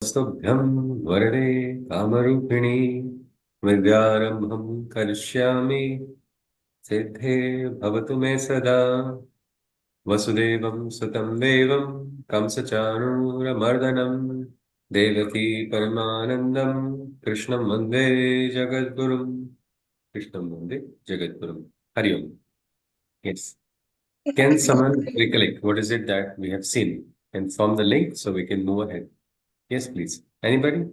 स्तुभ्यं वरदे कामरूपिणी विद्यारम्भं करिष्यामि सिद्धे भवतु मे सदा वसुदेवं सुतं देवं कंसचाणूरमर्दनं देवकी परमानन्दं कृष्णं वन्दे जगद्गुरुं कृष्णं वन्दे जगद्गुरुं हरि ओम. Yes. Can someone recollect what is it that we have seen and form the link so we can move ahead? Yes, please. Anybody?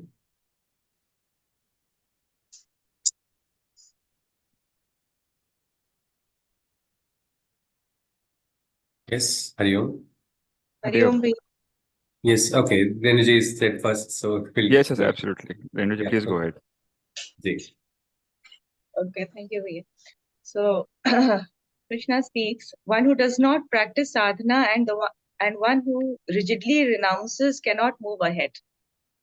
Yes, Hari Om. Hari Om. Yes, okay. Renuji is said first, so we'll Yes, go. absolutely. Renuji, Yeah, please go okay. ahead. Ji. Okay, thank you, Bhaiya. So, Krishna speaks, one who does not practice sadhana and one who rigidly renounces cannot move ahead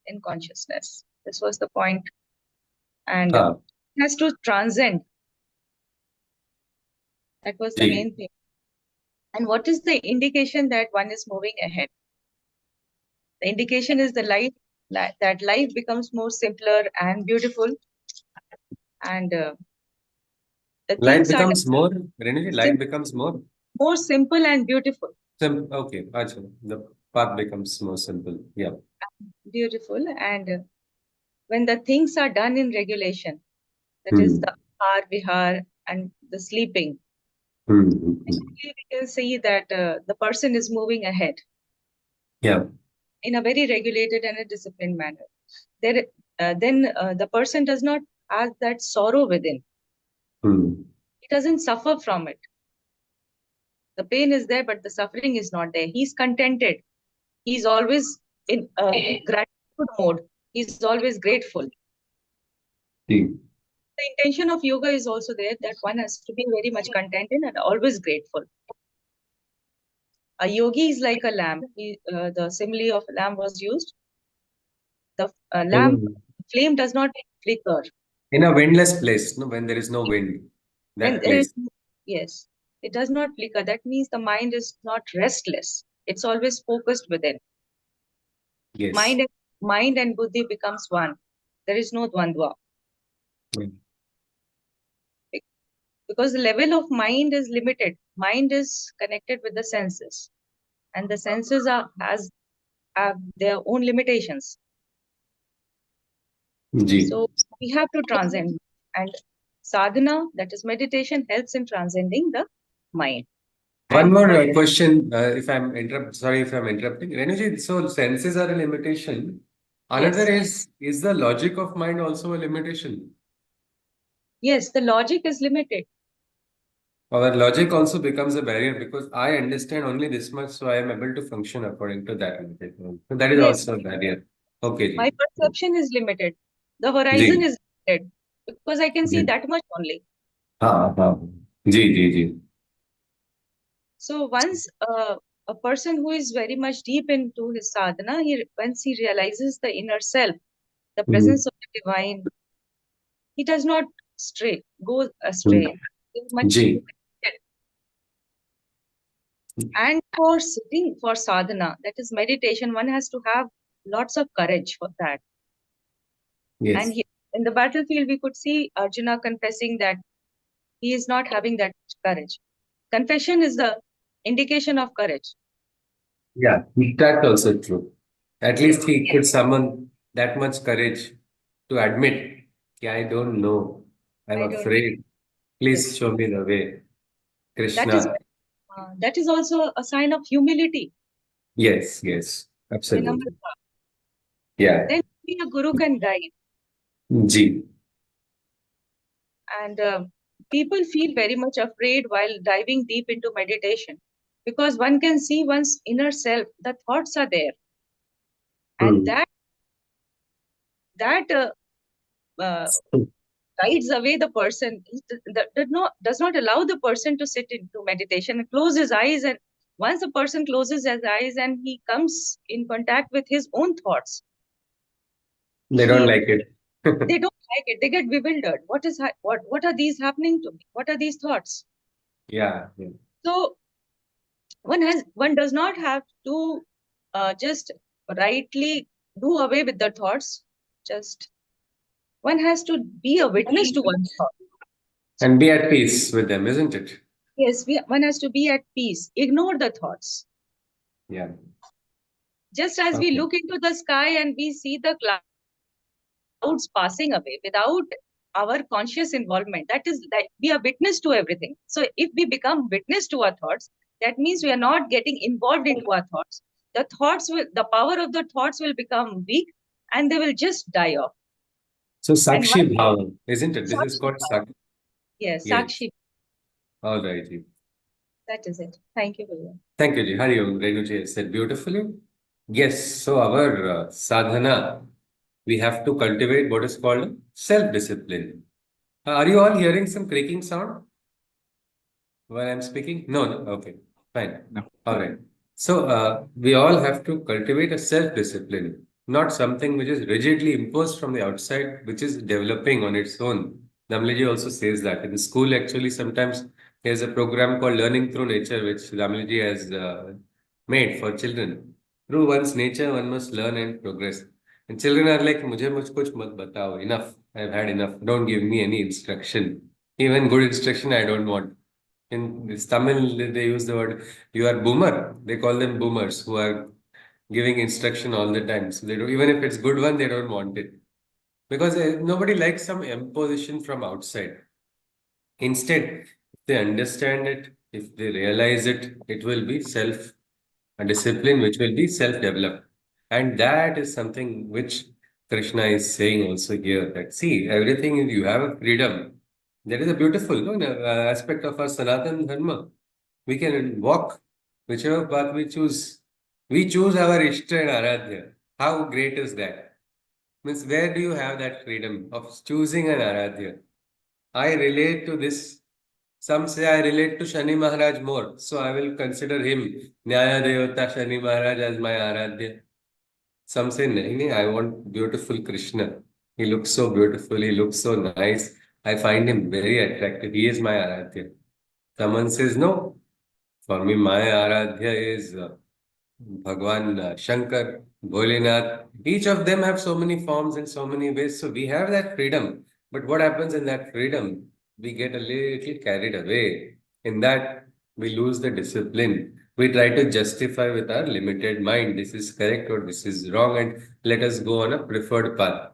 in consciousness. This was the point. And हाँ has to transcend. That was the ji main thing. And what is the indication that one is moving ahead? The indication is the life, that life becomes more simpler and beautiful. And the light things are becomes more Renuji, light becomes more simple and beautiful. okay, acha, the path becomes more simple. Yeah. Beautiful. And when the things are done in regulation, that is Hmm. the ahar, vihar, and the sleeping, Hmm. actually we can see that the person is moving ahead Yeah. in a very regulated and a disciplined manner. Then the person does not have that sorrow within. Hmm. He doesn't suffer from it. The pain is there, but the suffering is not there. He's contented. He's always in gratitude mode. He's always grateful. Ji. The intention of yoga is also there, that one has to be very much contented and always grateful. A yogi is like a lamp. The simile of a lamp was used. The lamp In, flame does not flicker. in a windless place, no, when there is no wind, When that there is, place. yes, it does not flicker. That means the mind is not restless. It's always focused within. Yes. Mind and buddhi becomes one. There is no dvandva. Hmm. Because the level of mind is limited. Mind is connected with the senses, and the senses have their own limitations. Ji. So we have to transcend, and sadhana, that is meditation, helps in transcending the mind. One And more question, if sorry if I'm interrupting. Renuji, so senses are a limitation. Another is the logic of mind also a limitation? yes, the logic is limited. Our logic also becomes a barrier because I understand only this much, so I am able to function according to that limitation. So that is Yes, also a barrier. Okay, my ji. perception is limited. The ji. horizon is limited because I can see ji. that much only. हाँ हाँ जी जी जी. So once a person who is very much deep into his sadhana, once he realizes the inner self, the presence of the divine, he does not go astray. He's much ji. connected. And for sitting for sadhana, that is meditation, one has to have lots of courage for that. Yes. And in the battlefield, we could see Arjuna confessing that he is not having that courage. Confession is the indication of courage. Yeah, that's also true. At least he could summon that much courage to admit, "Yeah, I don't know. I'm I don't. afraid. Please Yes, show me the way." that is Krishna. that is also a sign of humility. Yes, yes, absolutely. Vinamrata. Yeah. Then only a guru can guide. Ji. And people feel very much afraid while diving deep into meditation because one can see one's inner self. The thoughts are there, and Hmm. that uh, guides away the person. That does not allow the person to sit into meditation and close his eyes. And once a person closes his eyes and he comes in contact with his own thoughts, They don't he like it. they don't like it. They get bewildered. What are these happening to me? What are these thoughts? Yeah, yeah. So one does not have to just rightly do away with the thoughts. Just one has to be a witness to one's thought. And be at peace with them, isn't it? Yes, one has to be at peace. Ignore the thoughts. Yeah. Just as we Okay. look into the sky and we see the clouds passing away without our conscious involvement, that is that we are witness to everything. So if we become witness to our thoughts, that means we are not getting involved into our thoughts. The power of the thoughts will become weak and they will just die off. So And Sakshi one Bhava, isn't it? This is Sakshi called Bhava. Sakshi. Yes, Yes. Sakshi. All right. Ji. That is it. Thank you, Bhaiya. Thank you, Ji. Hari Om. Renuji has said beautifully. Yes. So our sadhana, we have to cultivate what is called self-discipline. Are you all hearing some creaking sound while I'm speaking? No, no. Okay. Fine. No. All right. So we all have to cultivate a self-discipline, not something which is rigidly imposed from the outside, which is developing on its own. Damliji also says that in school, actually, sometimes there's a program called Learning Through Nature, which Damliji has made for children. Through one's nature, one must learn and progress. And children are like, मुझे कुछ मत बताओ. Enough. I've had enough. Don't give me any instruction. Even good instruction, I don't want. In this Tamil, they use the word, you are boomer. They call them boomers who are giving instruction all the time. So they don't, even if it's good one, they don't want it. Because nobody likes some imposition from outside. Instead, if they understand it, if they realize it, it will be a discipline which will be self-developed. And that is something which Krishna is saying also here that see, everything you have a freedom. That is a beautiful aspect of our Sanatana Dharma. We can walk whichever path we choose. We choose our Ishta and Aradhya. How great is that? Means where do you have that freedom of choosing an Aradhya? I relate to this. Some say I relate to Shani Maharaj more, so I will consider him Nyaya Devata Shani Maharaj as my Aradhya. Some say, nahi, nahi, I want beautiful Krishna. He looks so beautiful, he looks so nice. I find him very attractive. He is my Aradhya. Someone says, no, for me, my Aradhya is Bhagwan Shankar, Bholenath. Each of them have so many forms and so many ways. So we have that freedom. But what happens in that freedom? We get a little carried away. In that, we lose the discipline. We try to justify with our limited mind, this is correct or this is wrong, and let us go on a preferred path.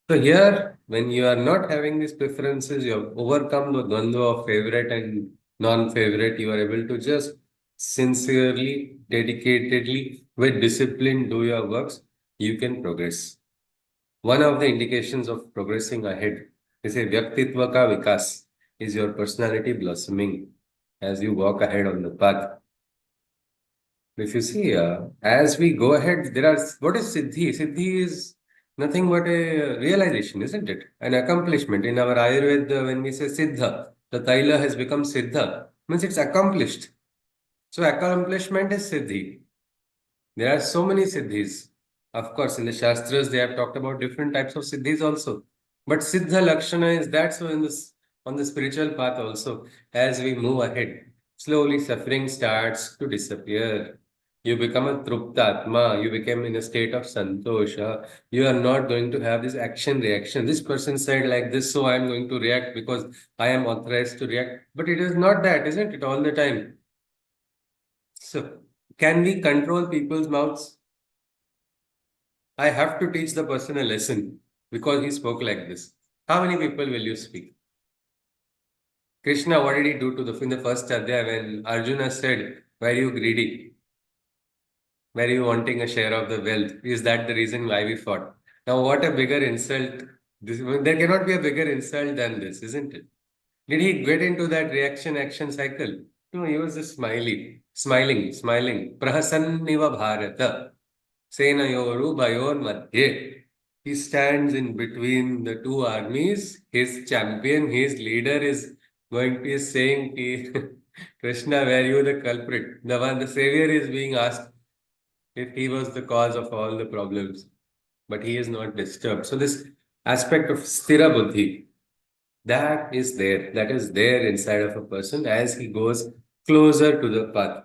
So here, when you are not having these preferences, you have overcome the dvandva of favorite and non-favorite. You are able to just sincerely, dedicatedly, with discipline do your works. You can progress. One of the indications of progressing ahead is a vyaktitva ka vikas, is your personality blossoming as you walk ahead on the path. If you see, as we go ahead, what is Siddhi? Siddhi is nothing but a realization, isn't it? An accomplishment. In our Ayurveda, when we say Siddha, the Taila has become Siddha, means it's accomplished. So accomplishment is Siddhi. There are so many Siddhis. Of course, in the Shastras, they have talked about different types of Siddhis also. But Siddha Lakshana is that, so in this on the spiritual path also, as we move ahead, slowly suffering starts to disappear. You become a Truptatma, you become in a state of Santosha. You are not going to have this action reaction. This person said like this, so I am going to react because I am authorized to react. But it is not that, isn't it, all the time? So, can we control people's mouths? I have to teach the person a lesson because he spoke like this. How many people will you speak? Krishna, what did he do to in the first adhyaya when Arjuna said, why are you greedy? Why are you wanting a share of the wealth? Is that the reason why we fought? Now, what a bigger insult. There cannot be a bigger insult than this, isn't it? Did he get into that reaction action cycle? No, he was just smiling. Prahasanniva Bharata. Senayoru Bayor Madhye. He stands in between the two armies. His champion, his leader is is saying, ki, Krishna, were you the culprit? The savior is being asked if he was the cause of all the problems, but he is not disturbed. So this aspect of sthira buddhi, that is there inside of a person as he goes closer to the path.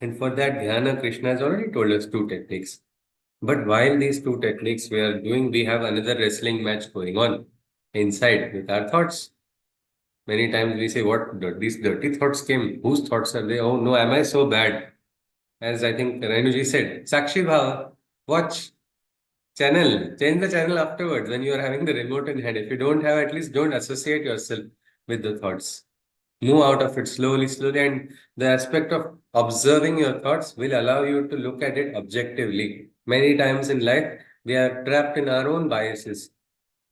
And for that, dhyana, Krishna has already told us two techniques. But while these two techniques we are doing, we have another wrestling match going on inside with our thoughts. Many times we say, what, these dirty thoughts came? Whose thoughts are they? Oh no, am I so bad? As I think Renuji said, Sakshi Bhava, watch channel, change the channel afterwards when you are having the remote in hand. If you don't have, at least don't associate yourself with the thoughts. Move out of it slowly, slowly. And the aspect of observing your thoughts will allow you to look at it objectively. Many times in life, we are trapped in our own biases.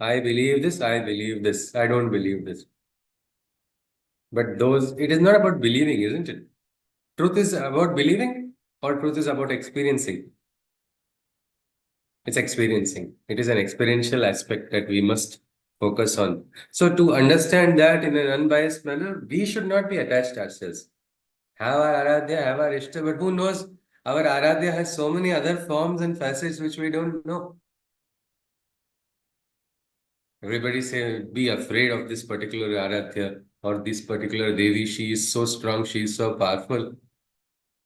I believe this, I believe this, I don't believe this. But it is not about believing, isn't it? Truth is about believing, or truth is about experiencing? It's experiencing. It is an experiential aspect that we must focus on. So, to understand that in an unbiased manner, we should not be attached ourselves. Have our Aradhya, have our Ishta, but who knows? Our Aradhya has so many other forms and facets which we don't know. Everybody say, be afraid of this particular Aradhya or this particular Devi. She is so strong, she is so powerful.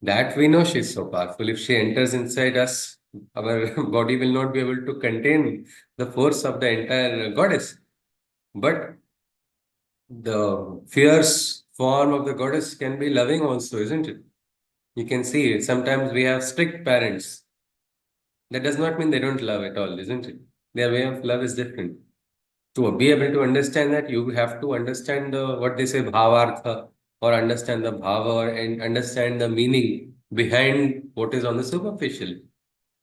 That we know she is so powerful. If she enters inside us, our body will not be able to contain the force of the entire goddess. But the fierce form of the goddess can be loving also, isn't it? You can see it. Sometimes we have strict parents. That does not mean they don't love at all, isn't it? Their way of love is different. To be able to understand that, you have to understand the what they say bhavartha, or understand the bhava, and understand the meaning behind what is on the superficial.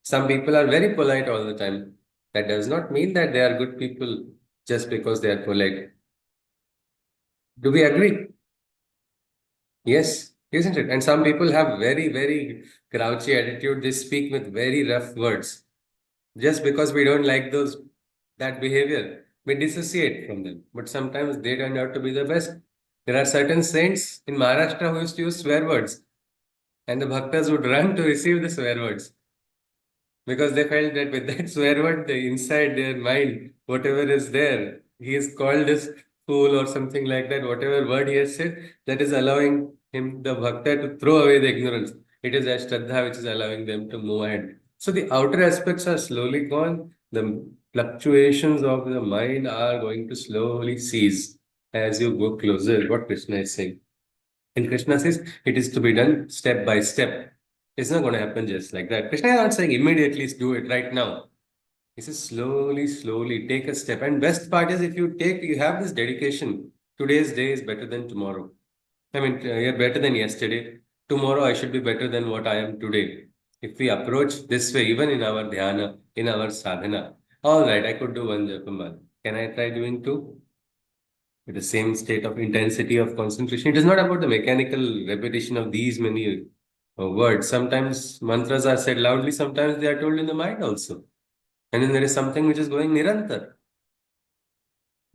Some people are very polite all the time. That does not mean that they are good people just because they are polite. Do we agree? Yes, isn't it? And some people have very, very grouchy attitude. They speak with very rough words. Just because we don't like that behavior, we dissociate from them. But sometimes they turn out to be the best. There are certain saints in Maharashtra who used to use swear words, and the bhaktas would run to receive the swear words because they felt that with that swear word, inside their mind, whatever is there, he is called as fool or something like that. Whatever word he has said, that is allowing him, the bhakta, to throw away the ignorance. It is Ashtadha which is allowing them to move ahead. So the outer aspects are slowly gone. The fluctuations of the mind are going to slowly cease as you go closer. What Krishna is saying. And Krishna says it is to be done step by step. It's not going to happen just like that. Krishna is not saying immediately do it right now. He says slowly, slowly take a step. And best part is if you have this dedication, today's day is better than tomorrow. I mean, you're better than yesterday. Tomorrow I should be better than what I am today. If we approach this way, even in our dhyana, in our sadhana, all right, I could do one japamala. Can I try doing two? With the same state of intensity of concentration. It is not about the mechanical repetition of these many words. Sometimes mantras are said loudly, sometimes they are told in the mind also. And then there is something which is going nirantar.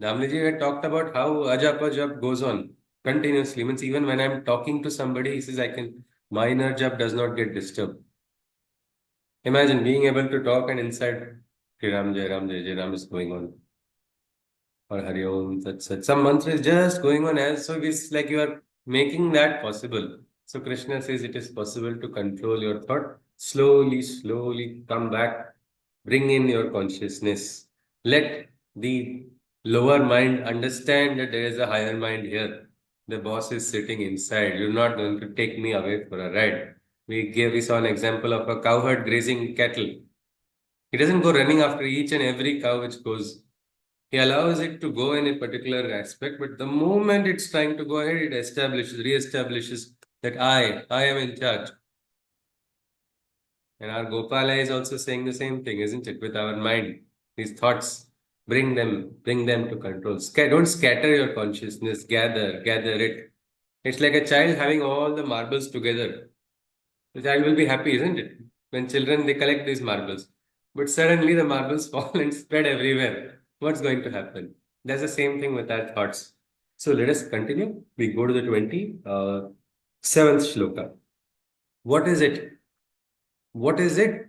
Damliji had talked about how ajapa jap goes on continuously. Means even when I'm talking to somebody, he says my inner jap does not get disturbed. Imagine being able to talk and inside Shri Ram Jai Ram Jai Jai Ram is going on. Or Hari Om, such. Some mantra is just going on as so it's like you are making that possible. So Krishna says it is possible to control your thought. Slowly, slowly come back, bring in your consciousness. Let the lower mind understand that there is a higher mind here. The boss is sitting inside. You're not going to take me away for a ride. We saw an example of a cowherd grazing cattle. He doesn't go running after each and every cow which goes. He allows it to go in a particular aspect, but the moment it's trying to go ahead, it reestablishes that I am in charge. And our Gopala is also saying the same thing, isn't it? With our mind, these thoughts, bring them to control. Don't scatter your consciousness, gather it. It's like a child having all the marbles together. The child will be happy, isn't it? When children they collect these marbles. But suddenly the marbles fall and spread everywhere. What's going to happen? That's the same thing with our thoughts. So let us continue. We go to the 27th shloka. What is it? What is it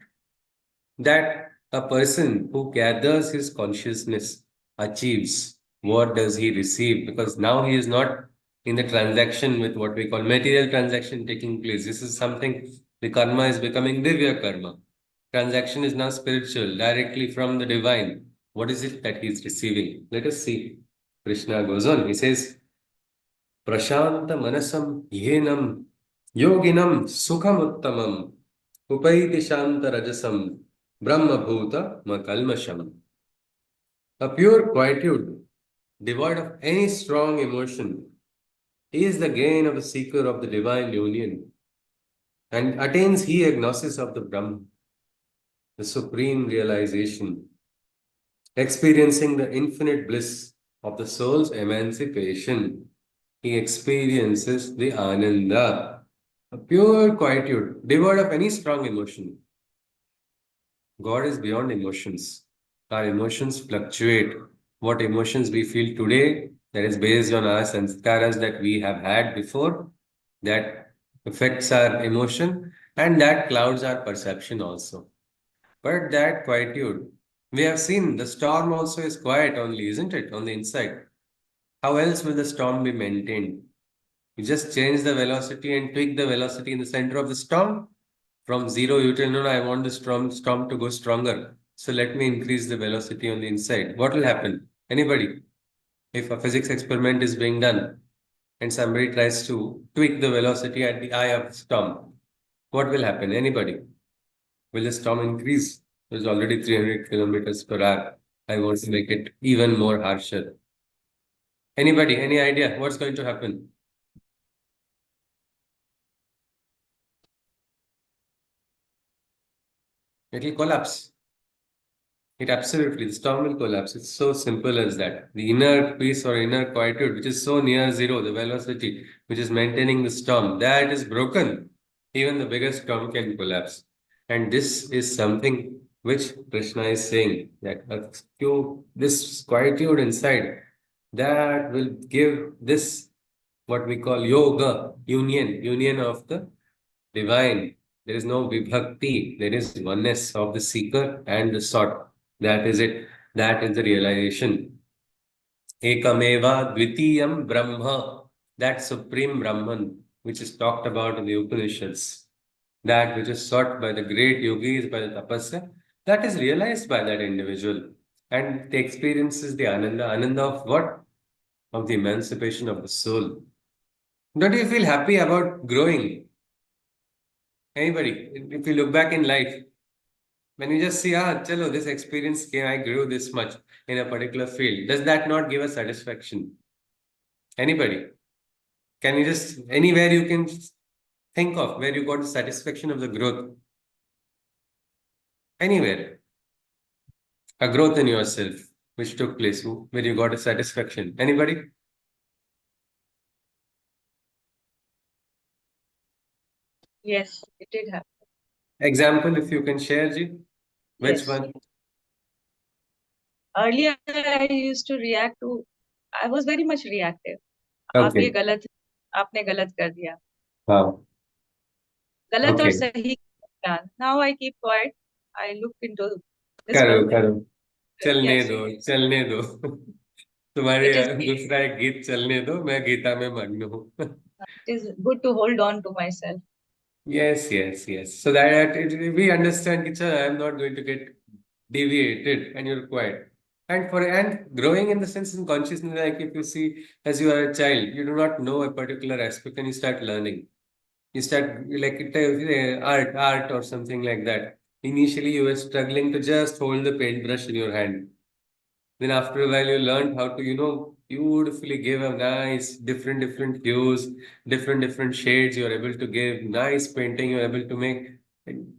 that a person who gathers his consciousness achieves? What does he receive? Because now he is not in the transaction with what we call material transaction taking place. This is something, the karma is becoming divya karma. Transaction is now spiritual, directly from the divine. What is it that he is receiving? Let us see. Krishna goes on. He says, Prashanta manasam yenam yoginam sukham uttamam upaiti shanta rajasam brahma bhuta makalmasham. A pure quietude, devoid of any strong emotion, is the gain of the seeker of the divine union and attains he agnosis of the Brahman, the supreme realization, experiencing the infinite bliss of the soul's emancipation. He experiences the ananda, a pure quietude, devoid of any strong emotion. God is beyond emotions. Our emotions fluctuate. What emotions we feel today, that is based on our sanskaras that we have had before, that affects our emotion and that clouds our perception also. But that quietude, we have seen the storm also is quiet only, isn't it, on the inside? How else will the storm be maintained? You just change the velocity and tweak the velocity in the center of the storm. From zero, you tell, no, no, I want the storm to go stronger. So let me increase the velocity on the inside. What will happen? Anybody? If a physics experiment is being done and somebody tries to tweak the velocity at the eye of the storm, what will happen? Anybody? Will the storm increase? It's already 300 kilometers per hour. I want to make it even more harsher. Anybody? Any idea what's going to happen? It will collapse. It absolutely, the storm will collapse. It's so simple as that. The inner peace or inner quietude, which is so near zero, the velocity, which is maintaining the storm, that is broken. Even the biggest storm can collapse. And this is something which Krishna is saying that this quietude inside, that will give this what we call yoga, union of the divine. There is no vibhakti. There is oneness of the seeker and the sought. That is it. That is the realization. Ekameva dvitiyam brahma. That supreme Brahman, which is talked about in the Upanishads. That which is sought by the great yogis, by the tapasya, that is realized by that individual. And the experiences the ananda. Ananda of what? Of the emancipation of the soul. Don't you feel happy about growing? Anybody? If you look back in life, when you just see, chalo, this experience came, I grew this much in a particular field, does that not give a satisfaction? Anybody? Can you just, anywhere you can think of where you got the satisfaction of the growth? Anywhere. A growth in yourself, which took place, where you got a satisfaction. Anybody? Yes, it did happen. Example, if you can share, Ji. Which Yes. one? Earlier, I used to react to, I was very much reactive. आप ये Okay. गलत, आपने गलत कर दिया. Wow. गलत और Okay. सही का. Now I keep quiet. I look into this करो world. करो चलने Yes, दो चलने दो तुम्हारे it is दूसरा एक गीत चलने दो मैं गीता में मग्न हूँ it is good to hold on to myself. yes so that we understand each other. I'm not going to get deviated and you're quiet and growing in the sense in consciousness, like if you see as you are a child, you do not know a particular aspect and you start learning. You start like art or something like that. Initially you were struggling to just hold the paintbrush in your hand. Then after a while, you learned how to, beautifully give a nice, different hues, different shades. You're able to give nice painting. You're able to make. And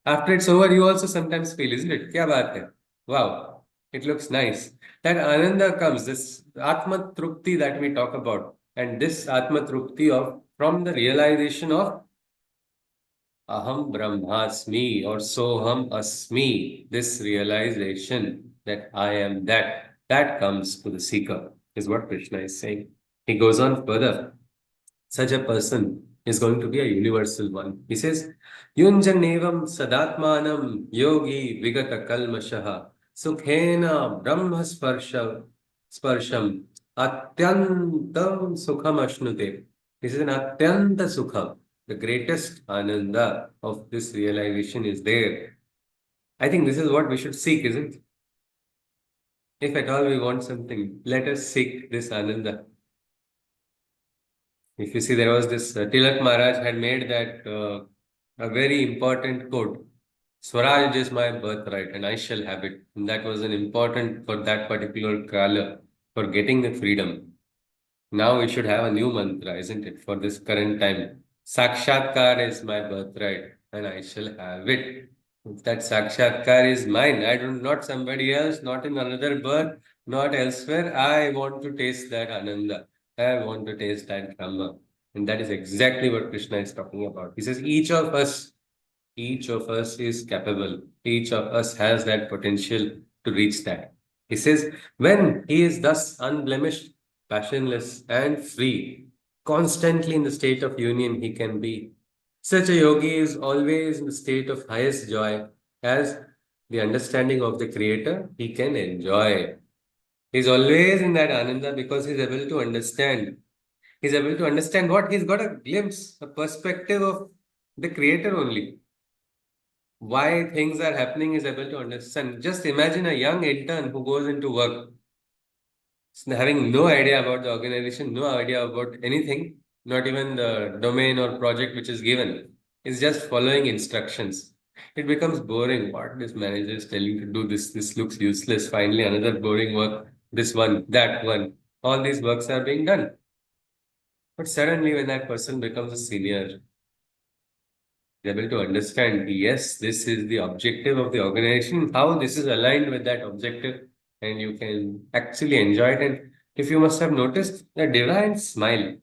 after it's over, you also sometimes feel, isn't it? Kya baat hai? Wow, it looks nice. That ananda comes, this atma trupti that we talk about, and this atma trupti of from the realization of Aham Brahmasmi or Soham Asmi, this realization that I am that comes to the seeker, is what Krishna is saying. He goes on further. Such a person is going to be a universal one. He says, Yunjanevam sadatmanam yogi vigata kalmashaha sukhena brahma sparsham atyantam sukham ashnute. This is an atyanta sukham. The greatest ananda of this realization is there. I think this is what we should seek, isn't it? If at all we want something, let us seek this Ananda. If you see, there was this Tilak Maharaj had made that a very important quote. Swaraj is my birthright and I shall have it. And that was an important for that particular Kala for getting the freedom. Now we should have a new mantra, isn't it, for this current time? Sakshatkar is my birthright and I shall have it. If that Sakshatkar is mine, I don't, not somebody else, not in another birth, not elsewhere. I want to taste that Ananda. I want to taste that Brahma. And that is exactly what Krishna is talking about. He says, each of us is capable. Each of us has that potential to reach that. He says, when he is thus unblemished, passionless, and free, constantly in the state of union he can be. Such a yogi is always in the state of highest joy as the understanding of the Creator he can enjoy. He's always in that ananda because he's able to understand. He's able to understand what? He's got a glimpse, a perspective of the Creator only. Why things are happening is able to understand. Just imagine a young intern who goes into work, having no idea about the organization, no idea about anything, not even the domain or project which is given. Is just following instructions. It becomes boring. What this manager is telling to do this looks useless. Finally, another boring work. This one, that one. All these works are being done. But suddenly, when that person becomes a senior, able to understand, yes, this is the objective of the organization, how this is aligned with that objective, and you can actually enjoy it. And if you must have noticed, the divine smile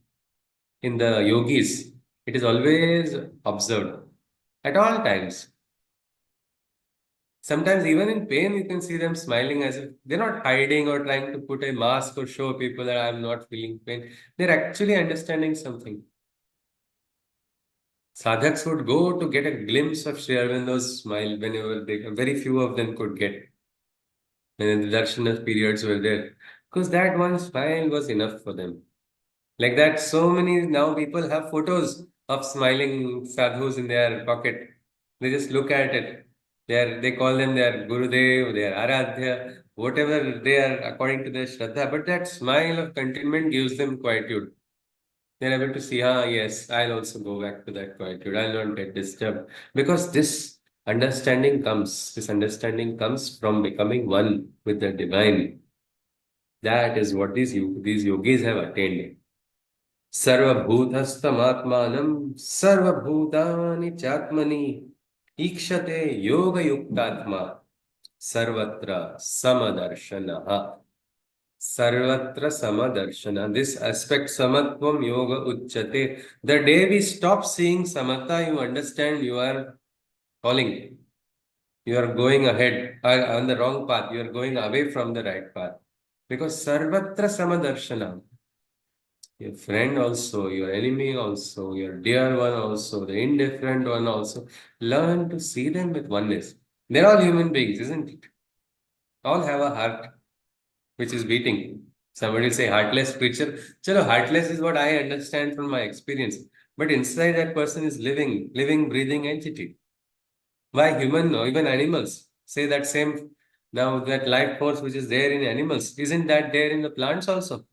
in the yogis, it is always observed at all times. Sometimes, even in pain, you can see them smiling as if they're not hiding or trying to put a mask or show people that I'm not feeling pain. They're actually understanding something. Sadhaks would go to get a glimpse of Sri Aurobindo's smile whenever they, very few of them could get when the darshana periods were there. Because that one smile was enough for them. Like that, so many now people have photos of smiling sadhus in their pocket. They just look at it. They call them their Gurudev, their Aradhya, whatever they are according to their Shraddha. But that smile of contentment gives them quietude. They're able to see, ah, yes, I'll also go back to that quietude. I'll not get disturbed. Because this understanding comes from becoming one with the divine. That is what these yogis have attained. Sarvabhutasthamatmanam sarvabhutani chatmani ikshate yoga yuktatma sarvatra samadarshanaha. Sarvatra Samadarshana. This aspect Samatvam Yoga Uchyate. The day we stop seeing Samatha, you understand you are falling. You are going ahead on the wrong path. You are going away from the right path. Because Sarvatra Samadarshana. Your friend also, your enemy also, your dear one also, the indifferent one also. Learn to see them with oneness. They're all human beings, isn't it? All have a heart which is beating. Somebody will say heartless creature. Chalo, heartless is what I understand from my experience. But inside that person is living, breathing entity. Why human or even animals? Say that same now that life force which is there in animals, isn't that there in the plants also?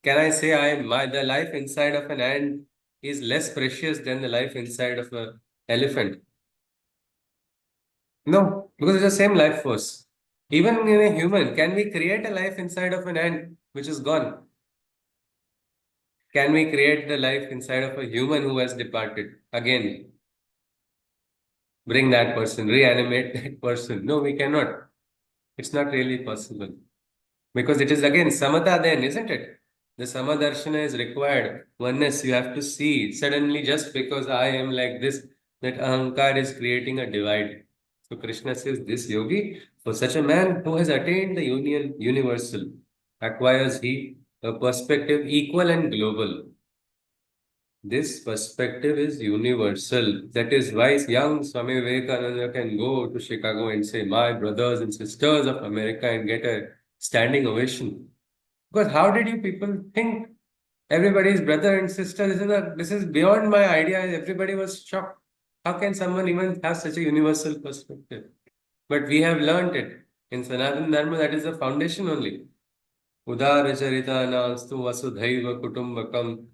Can I say the life inside of an ant is less precious than the life inside of an elephant? No, because it's the same life force. Even in a human, can we create a life inside of an ant which is gone? Can we create the life inside of a human who has departed? Again, bring that person, reanimate that person. No, we cannot. It's not really possible. Because it is again samatha then, isn't it? The samadarshana is required. Oneness, you have to see. Suddenly, just because I am like this, that ahankar is creating a divide. So Krishna says, this yogi, for such a man who has attained the union universal, acquires he a perspective equal and global. This perspective is universal. That is why young Swami Vivekananda can go to Chicago and say, my brothers and sisters of America, and get a standing ovation. Because how did you people think everybody's brother and sister? This is beyond my idea. Everybody was shocked. How can someone even have such a universal perspective? But we have learnt it. In Sanatana Dharma, that is the foundation only. Udara charita nastu vasudhaiva kutumbakam.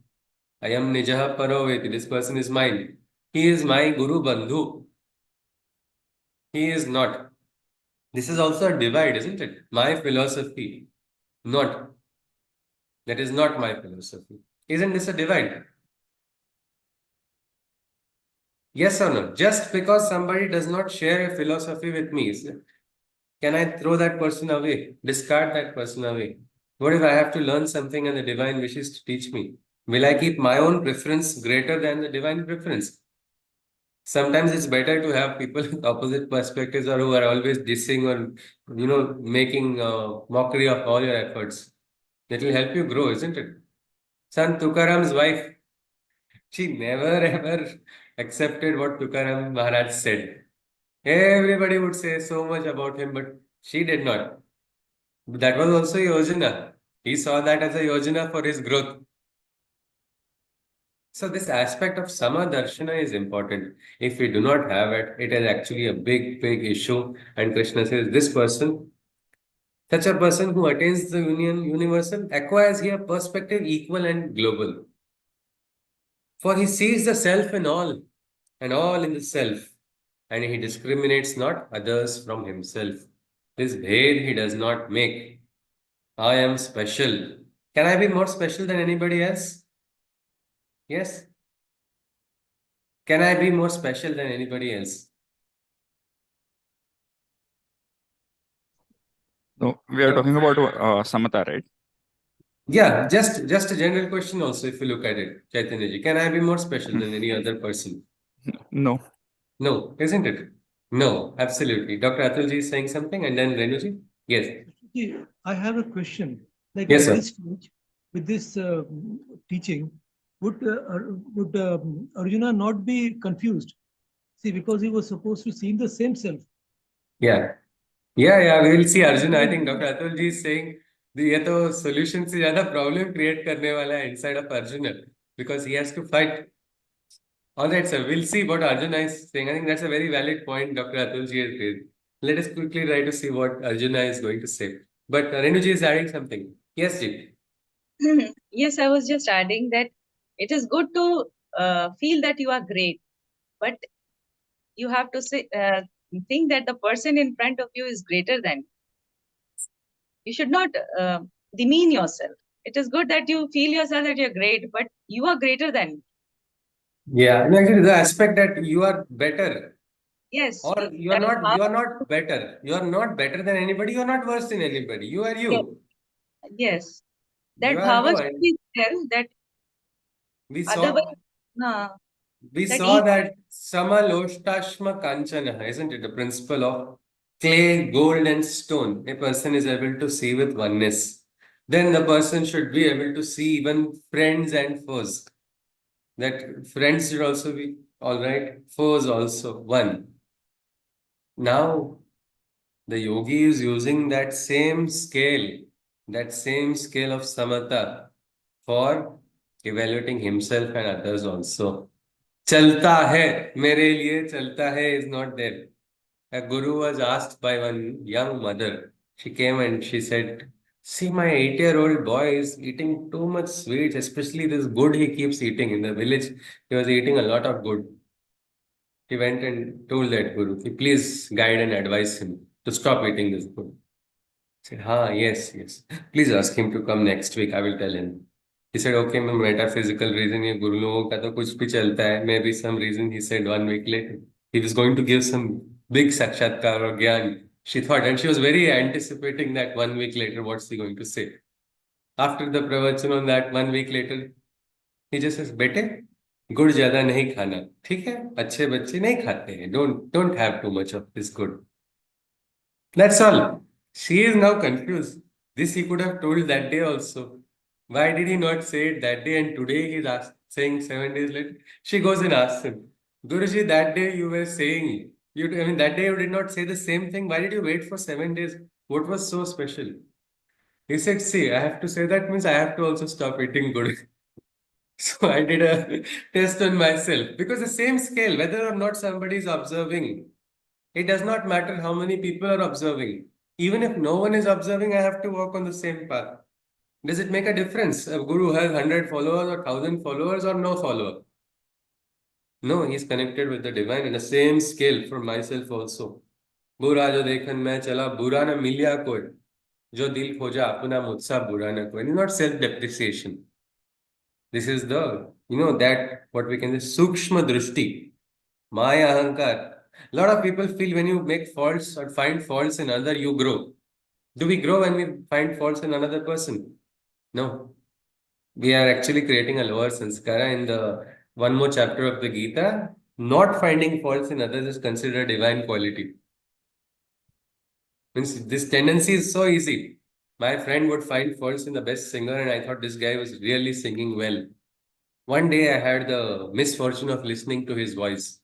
Ayam nijaha paroveti. This person is mine. He is my Guru Bandhu. He is not. This is also a divide, isn't it? My philosophy. Not. That is not my philosophy. Isn't this a divide? Yes or no? Just because somebody does not share a philosophy with me, can I throw that person away? Discard that person away? What if I have to learn something and the divine wishes to teach me? Will I keep my own preference greater than the divine preference? Sometimes it's better to have people with opposite perspectives or who are always dissing or, making mockery of all your efforts. That will help you grow, isn't it? Sant Tukaram's wife, she never ever accepted what Tukaram Maharaj said. Everybody would say so much about him, but she did not. That was also Yojana. He saw that as a Yojana for his growth. So this aspect of Samadarshana is important. If we do not have it, it is actually a big, big issue. And Krishna says, this person, such a person who attains the union universal, acquires here perspective equal and global. For he sees the self in all, and all in the self, and he discriminates not others from himself. This bhed he does not make. I am special. Can I be more special than anybody else? Yes. Can I be more special than anybody else? No, we are No. talking about Samatha, right? Yeah, just a general question also, if you look at it, Chaitanya ji. Can I be more special than any other person? No. No, isn't it? No, absolutely. Dr. Atulji is saying something and then Renuji? Yes. See, I have a question. Like Yes, at sir. this stage, with this teaching, would Arjuna not be confused? See, because he was supposed to see the same self. Yeah. Yeah, we will see Arjuna. I think Dr. Atul ji is saying ये तो solution से ज़्यादा problem create करने वाला है inside of Arjuna because he has to fight. All right, sir. We'll see what Arjuna is saying. I think that's a very valid point Dr. Atul ji has raised. Let us quickly try to see what Arjuna is going to say. But Renu ji is adding something. Yes, ji. Yes, I was just adding that it is good to feel that you are great, but you have to say, think that the person in front of you is greater than you. You should not demean yourself. It is good that you feel yourself that you're great, but you are greater than. Yeah, and actually the aspect that you are better Yes, or you are that not how, you are not better. You are not better than anybody. You are not worse than anybody. You are yes, you. yes, You that are bhava you. should And be there, that we saw otherwise, uh, we that saw that Samaloštashma Kanchana, isn't it? The principle of clay, gold, and stone. A person is able to see with oneness. Then the person should be able to see even friends and foes. That friends should also be all right, foes also one. Now, the yogi is using that same scale of samatha for evaluating himself and others also. Chalta hai, mere liye chalta hai is not there. A guru was asked by one young mother. She came and she said, see, my 8-year-old boy is eating too much sweets, especially this good he keeps eating. In the village, he was eating a lot of good. He went and told that guru, please guide and advise him to stop eating this food. He said, yes. Please ask him to come next week. I will tell him. He said, okay, मैं metaphysical reason ये गुरु लोगों का तो कुछ भी चलता है. Maybe some reason he said 1 week later. He was going to give some big sakshatkar or gyan. She thought, and she was very anticipating that 1 week later, what's he going to say? After the pravachan on that 1 week later, he just says, बेटे गुड़ ज्यादा नहीं खाना ठीक है अच्छे बच्चे नहीं खाते हैं don't have too much of this good. That's all. She is now confused. This he could have told that day also. Why did he not say it that day and today he's saying 7 days later? She goes and asks him, Guruji, that day you were saying, that day you did not say the same thing. Why did you wait for 7 days? What was so special? He said, see, I have to say that means I have to also stop eating good. So I did a test on myself because the same scale, whether or not somebody is observing, it does not matter how many people are observing. Even if no one is observing, I have to walk on the same path. Does it make a difference? A guru has 100 followers or 1,000 followers or no follower? No, he's connected with the divine in the same scale for myself also. बुरा जो देखन मैं चला बुरा न मिलिया कोई जो दिल खोजा अपना मुझसा बुरा न कोई. It's not self-depreciation. This is that what we can say sukshma drishti, maya ahankar. A lot of people feel when you make faults or find faults in another, you grow. Do we grow when we find faults in another person? No. We are actually creating a lower sanskara in the one more chapter of the Gita. Not finding faults in others is considered divine quality. Means this tendency is so easy. My friend would find faults in the best singer, and I thought this guy was really singing well. One day I had the misfortune of listening to his voice.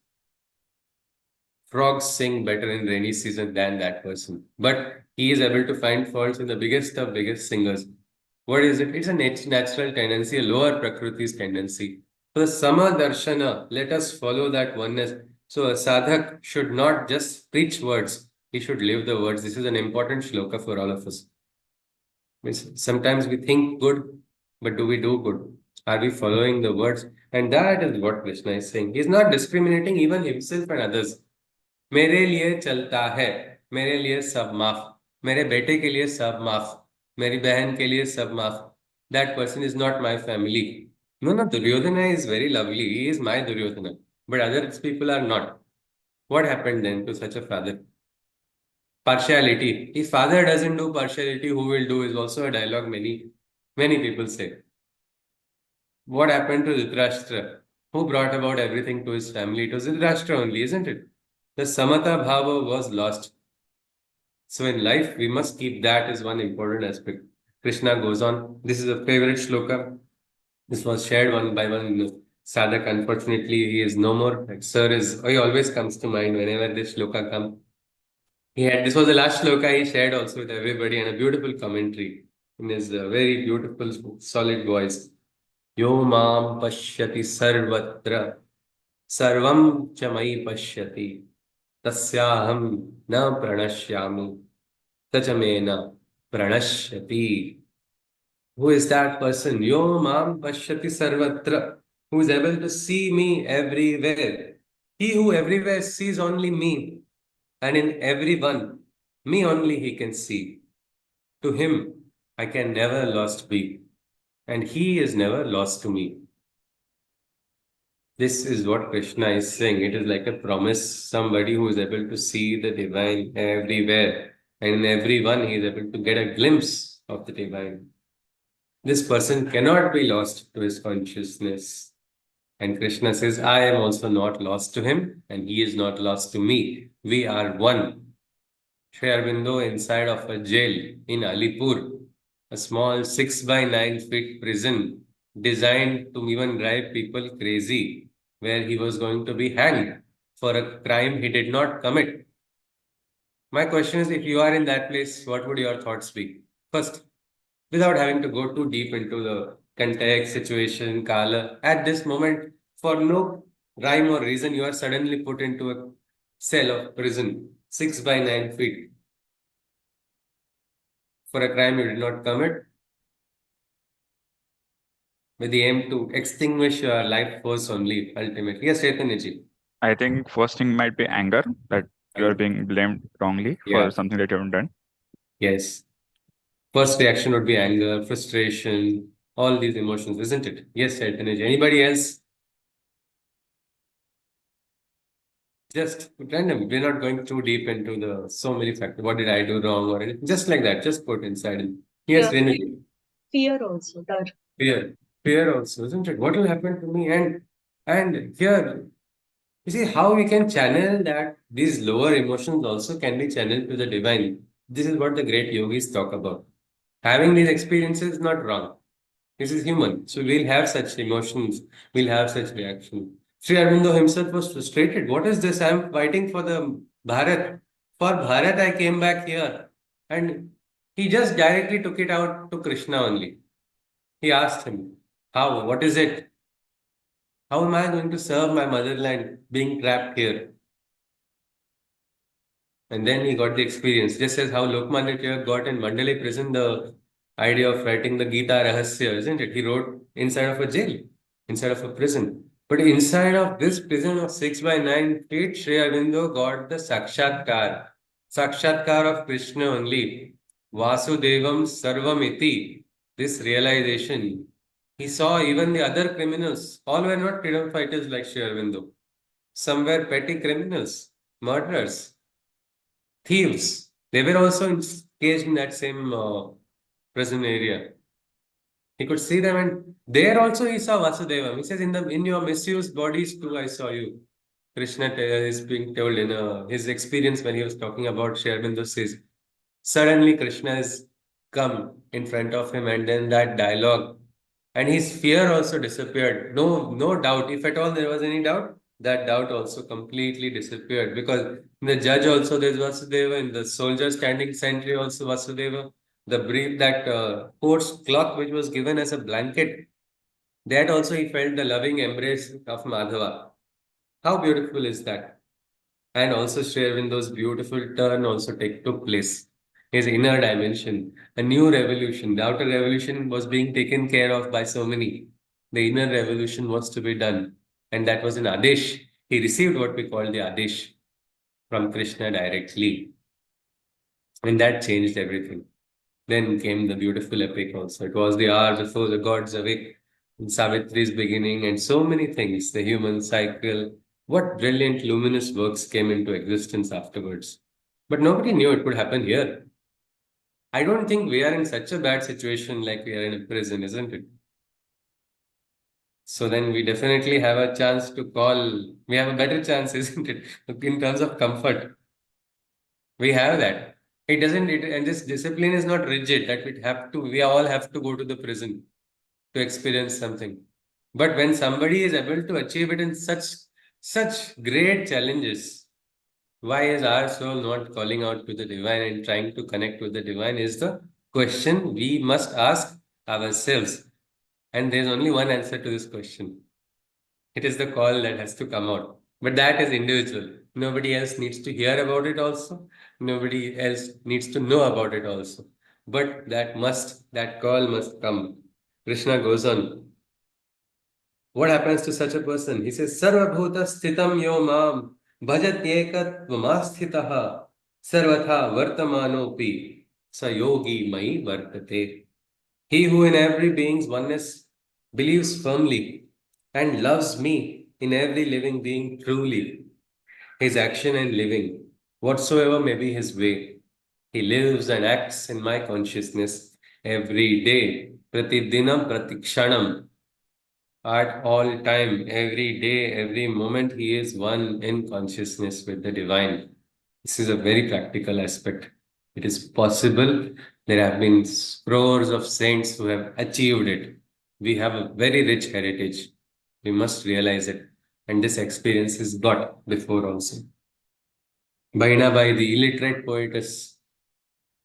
Frogs sing better in rainy season than that person. But he is able to find faults in the biggest of biggest singers. What is it? It's a natural tendency, a lower Prakriti's tendency. So the Sama Darshana, let us follow that oneness. So a sadhak should not just preach words, he should live the words. This is an important shloka for all of us. Sometimes we think good, but do we do good? Are we following the words? And that is what Krishna is saying. He is not discriminating even himself and others. मेरे लिए चलता है, मेरे लिए सब माफ, मेरे बेटे के लिए सब माफ, मेरी बहन के लिए सब माफ. That person is not my family. No, no, Duryodhana is very lovely. He is my Duryodhana. But other people are not. What happened then to such a father? Partiality. If father doesn't do partiality, who will do is also a dialogue many people say. What happened to Dhritarashtra? Who brought about everything to his family? It was Dhritarashtra only, isn't it? The Samata Bhava was lost. So in life, we must keep that as one important aspect. Krishna goes on. This is a favorite shloka. This was shared one by one sadhak. Unfortunately, he is no more. That sir he always comes to mind whenever this shloka comes. This was the last shloka he shared also with everybody and a beautiful commentary in his very beautiful, solid voice. Yo mam pashyati sarvatra sarvam chamai pashyati tasyaham na pranashyami tachamena pranashyati. Who is that person? Yo mam pashyati sarvatra. Who is able to see me everywhere. He who everywhere sees only me. And in everyone, me only he can see. To him, I can never lost be. And he is never lost to me. This is what Krishna is saying. It is like a promise. Somebody who is able to see the divine everywhere. And in everyone, he is able to get a glimpse of the divine. This person cannot be lost to his consciousness. And Krishna says, I am also not lost to him, and he is not lost to me. We are one. Sri Aurobindo inside of a jail in Alipur, a small 6 by 9 feet prison designed to even drive people crazy, where he was going to be hanged for a crime he did not commit. My question is, if you are in that place, what would your thoughts be? First, without having to go too deep into the context, situation, kala, at this moment, for no rhyme or reason, you are suddenly put into a cell of prison, 6 by 9 feet, for a crime you did not commit, with the aim to extinguish your life force only, ultimately. Yes, Chaitanya ji. I think first thing might be anger, that you are being blamed wrongly Yeah. for something that you haven't done. Yes. First reaction would be anger, frustration, all these emotions, isn't it? Yes, Chaitanya ji. Anybody else? Just random. We're not going too deep into the so many factors. What did I do wrong or anything? Just like that. Just put inside. Yes, Yeah. Renu. Fear also. Fear. Fear also, isn't it? What will happen to me? And here, you see how we can channel that these lower emotions also can be channeled to the divine. This is what the great yogis talk about. Having these experiences is not wrong. This is human. So we'll have such emotions, we'll have such reactions. Sri Aurobindo himself was frustrated. What is this? I'm fighting for the Bharat. For Bharat, I came back here. And he just directly took it out to Krishna only. He asked him, how? What is it? How am I going to serve my motherland being trapped here? And then he got the experience, just as how Lokmanya Tilak got in Mandalay prison the idea of writing the Gita Rahasya, isn't it? He wrote inside of a jail, inside of a prison. But inside of this prison of 6 by 9 feet, Sri Aurobindo got the Sakshatkar of Krishna only. Vasudevam Sarvamiti. This realization. He saw even the other criminals. All were not freedom fighters like Sri Aurobindo. Some were petty criminals, murderers, thieves. They were also engaged in that same prison area. He could see them, and there also he saw Vasudeva. He says, in your misused bodies too, I saw you." Krishna is being told in his experience when he was talking about Sri Aurobindo says, suddenly Krishna has come in front of him, and then that dialogue, and his fear also disappeared. No doubt. If at all there was any doubt, that doubt also completely disappeared. Because in the judge also there's Vasudeva, in the soldier standing sentry also Vasudeva. The brief that court's cloth which was given as a blanket, that also he felt the loving embrace of Madhava. How beautiful is that? And also Sri Aurobindo's beautiful turn also took place. His inner dimension, a new revolution. The outer revolution was being taken care of by so many. The inner revolution was to be done. And that was an Adesh. He received what we call the Adesh from Krishna directly. And that changed everything. Then came the beautiful epic also. It was the hour before the gods awake, in Savitri's beginning, and so many things, the human cycle. What brilliant, luminous works came into existence afterwards. But nobody knew it would happen here. I don't think we are in such a bad situation like we are in a prison, isn't it? So then we definitely have a chance to call, we have a better chance, isn't it? In terms of comfort. We have that. And this discipline is not rigid that we all have to go to the prison to experience something. But when somebody is able to achieve it in such great challenges, why is our soul not calling out to the divine and trying to connect with the divine is the question we must ask ourselves. And there's only one answer to this question. It is the call that has to come out. But that is individual. Nobody else needs to hear about it also. Nobody else needs to know about it also. But that call must come. Krishna goes on. What happens to such a person? He says, Sarvabhuta sthitam yo mam bhajatyekatvamasthitaha sarvatha vartamanopi sa yogi mai vartate. He who in every being's oneness believes firmly and loves me in every living being truly, his action and living, whatsoever may be his way, he lives and acts in my consciousness every day, pratidinam pratikshanam, at all time, every day, every moment, he is one in consciousness with the divine. This is a very practical aspect. It is possible. There have been scores of saints who have achieved it. We have a very rich heritage. We must realize it. And this experience is got before also. Bainabai, the illiterate poetess,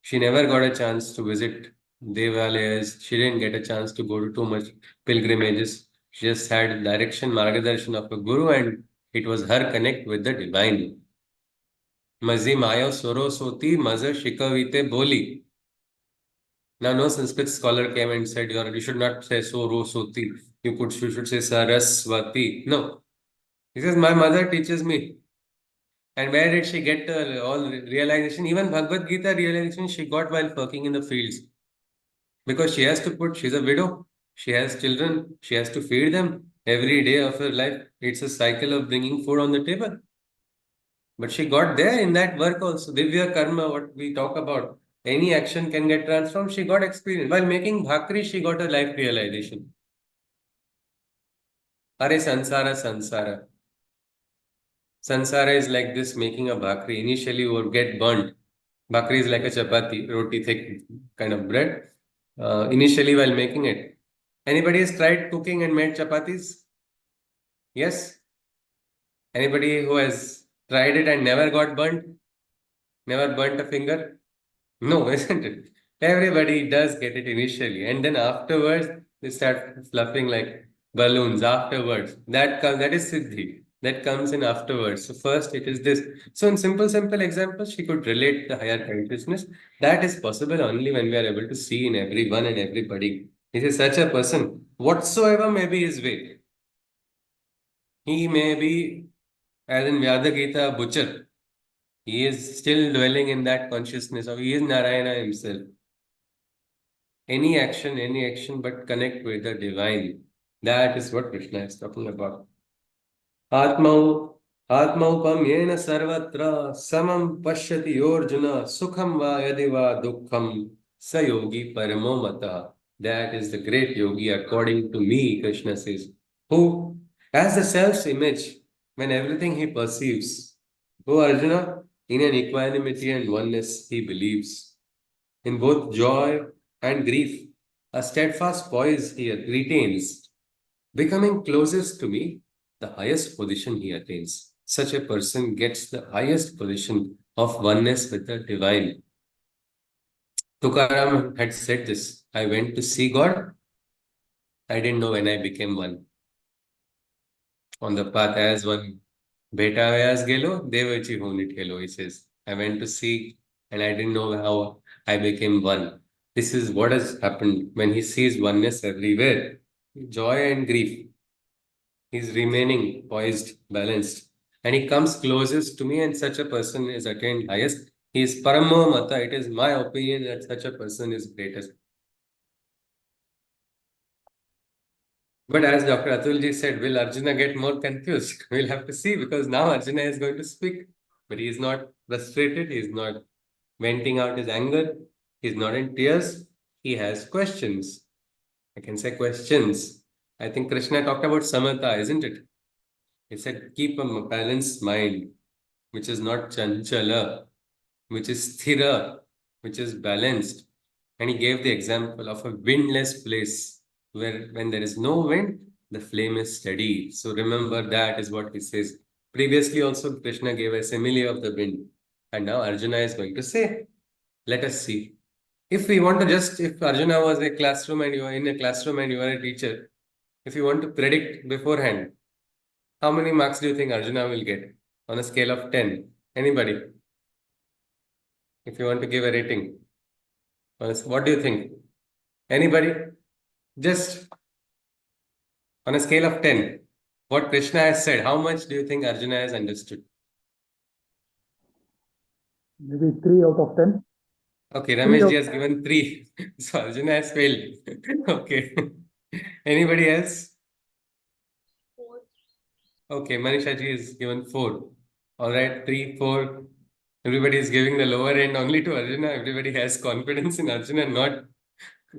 she never got a chance to visit Devalayas. She didn't get a chance to go to too much pilgrimages. She just had direction, margadarshan of a guru, and it was her connect with the divine. Mazi Maya Sorosoti Maza Shikavite Boli. Now, no Sanskrit scholar came and said, you should not say Sorosoti. You should say Saraswati. No. He says, my mother teaches me. And where did she get all realization? Even Bhagavad Gita realization she got while working in the fields. Because she's a widow, she has children, she has to feed them every day of her life. It's a cycle of bringing food on the table. But she got there in that work also. Divya karma, what we talk about. Any action can get transformed. She got experience. While making bhakri, she got a life realization. Are sansara, sansara. Sansara is like this, making a bhakri. Initially, you would get burnt. Bhakri is like a chapati, roti, thick kind of bread. Initially, while making it. Anybody has tried cooking and made chapatis? Yes? Anybody who has tried it and never got burnt? Never burnt a finger? No, isn't it? Everybody does get it initially, and then afterwards they start fluffing like balloons afterwards. That is Siddhi. That comes in afterwards. So first it is this. So in simple examples, she could relate the higher consciousness. That is possible only when we are able to see in everyone and everybody. This is such a person, whatsoever may be his way. He may be, as in Vyada Gita, a butcher. He is still dwelling in that consciousness of he is Narayana himself. Any action, but connect with the divine. That is what Krishna is talking about. आत्मौ आत्मौपम्येन सर्वत्र समं पश्यति योऽर्जुन सुखं वा यदि वा दुःखं स योगी परमो मतः. That is the great yogi according to me, Krishna says, who has the self's image when everything he perceives. O Arjuna, in an equanimity and oneness he believes. In both joy and grief, a steadfast poise he retains. Becoming closest to me, the highest position he attains. Such a person gets the highest position of oneness with the divine. Tukaram had said this. I went to see God. I didn't know when I became one. On the path as one. Beta vayas gelo, devachi honit gelo, he says. I went to see and I didn't know how I became one. This is what has happened when he sees oneness everywhere. Joy and grief. He's remaining poised, balanced. And he comes closest to me, and such a person is attained highest. He is Paramo Mata. It is my opinion that such a person is greatest. But as Dr. Atulji said, will Arjuna get more confused? We'll have to see because now Arjuna is going to speak. But he is not frustrated. He is not venting out his anger. He is not in tears. He has questions. I can say questions. I think Krishna talked about samatha, isn't it? He said, keep a balanced mind, which is not chanchala, which is sthira, which is balanced. And he gave the example of a windless place where when there is no wind, the flame is steady. So remember that is what he says. Previously also Krishna gave a simile of the wind. And now Arjuna is going to say, let us see. If we want to if Arjuna was a classroom and you are in a classroom and you are a teacher, if you want to predict beforehand, how many marks do you think Arjuna will get on a scale of 10? Anybody? If you want to give a rating, what do you think? Anybody? Just on a scale of 10, what Krishna has said, how much do you think Arjuna has understood? Maybe 3 out of 10. Okay, Ramesh ji has given 3. So Arjuna has failed. Okay. Anybody else? 4. Okay, Manisha ji is given 4. All right, 3, 4. Everybody is giving the lower end only to Arjuna. Everybody has confidence in Arjuna, not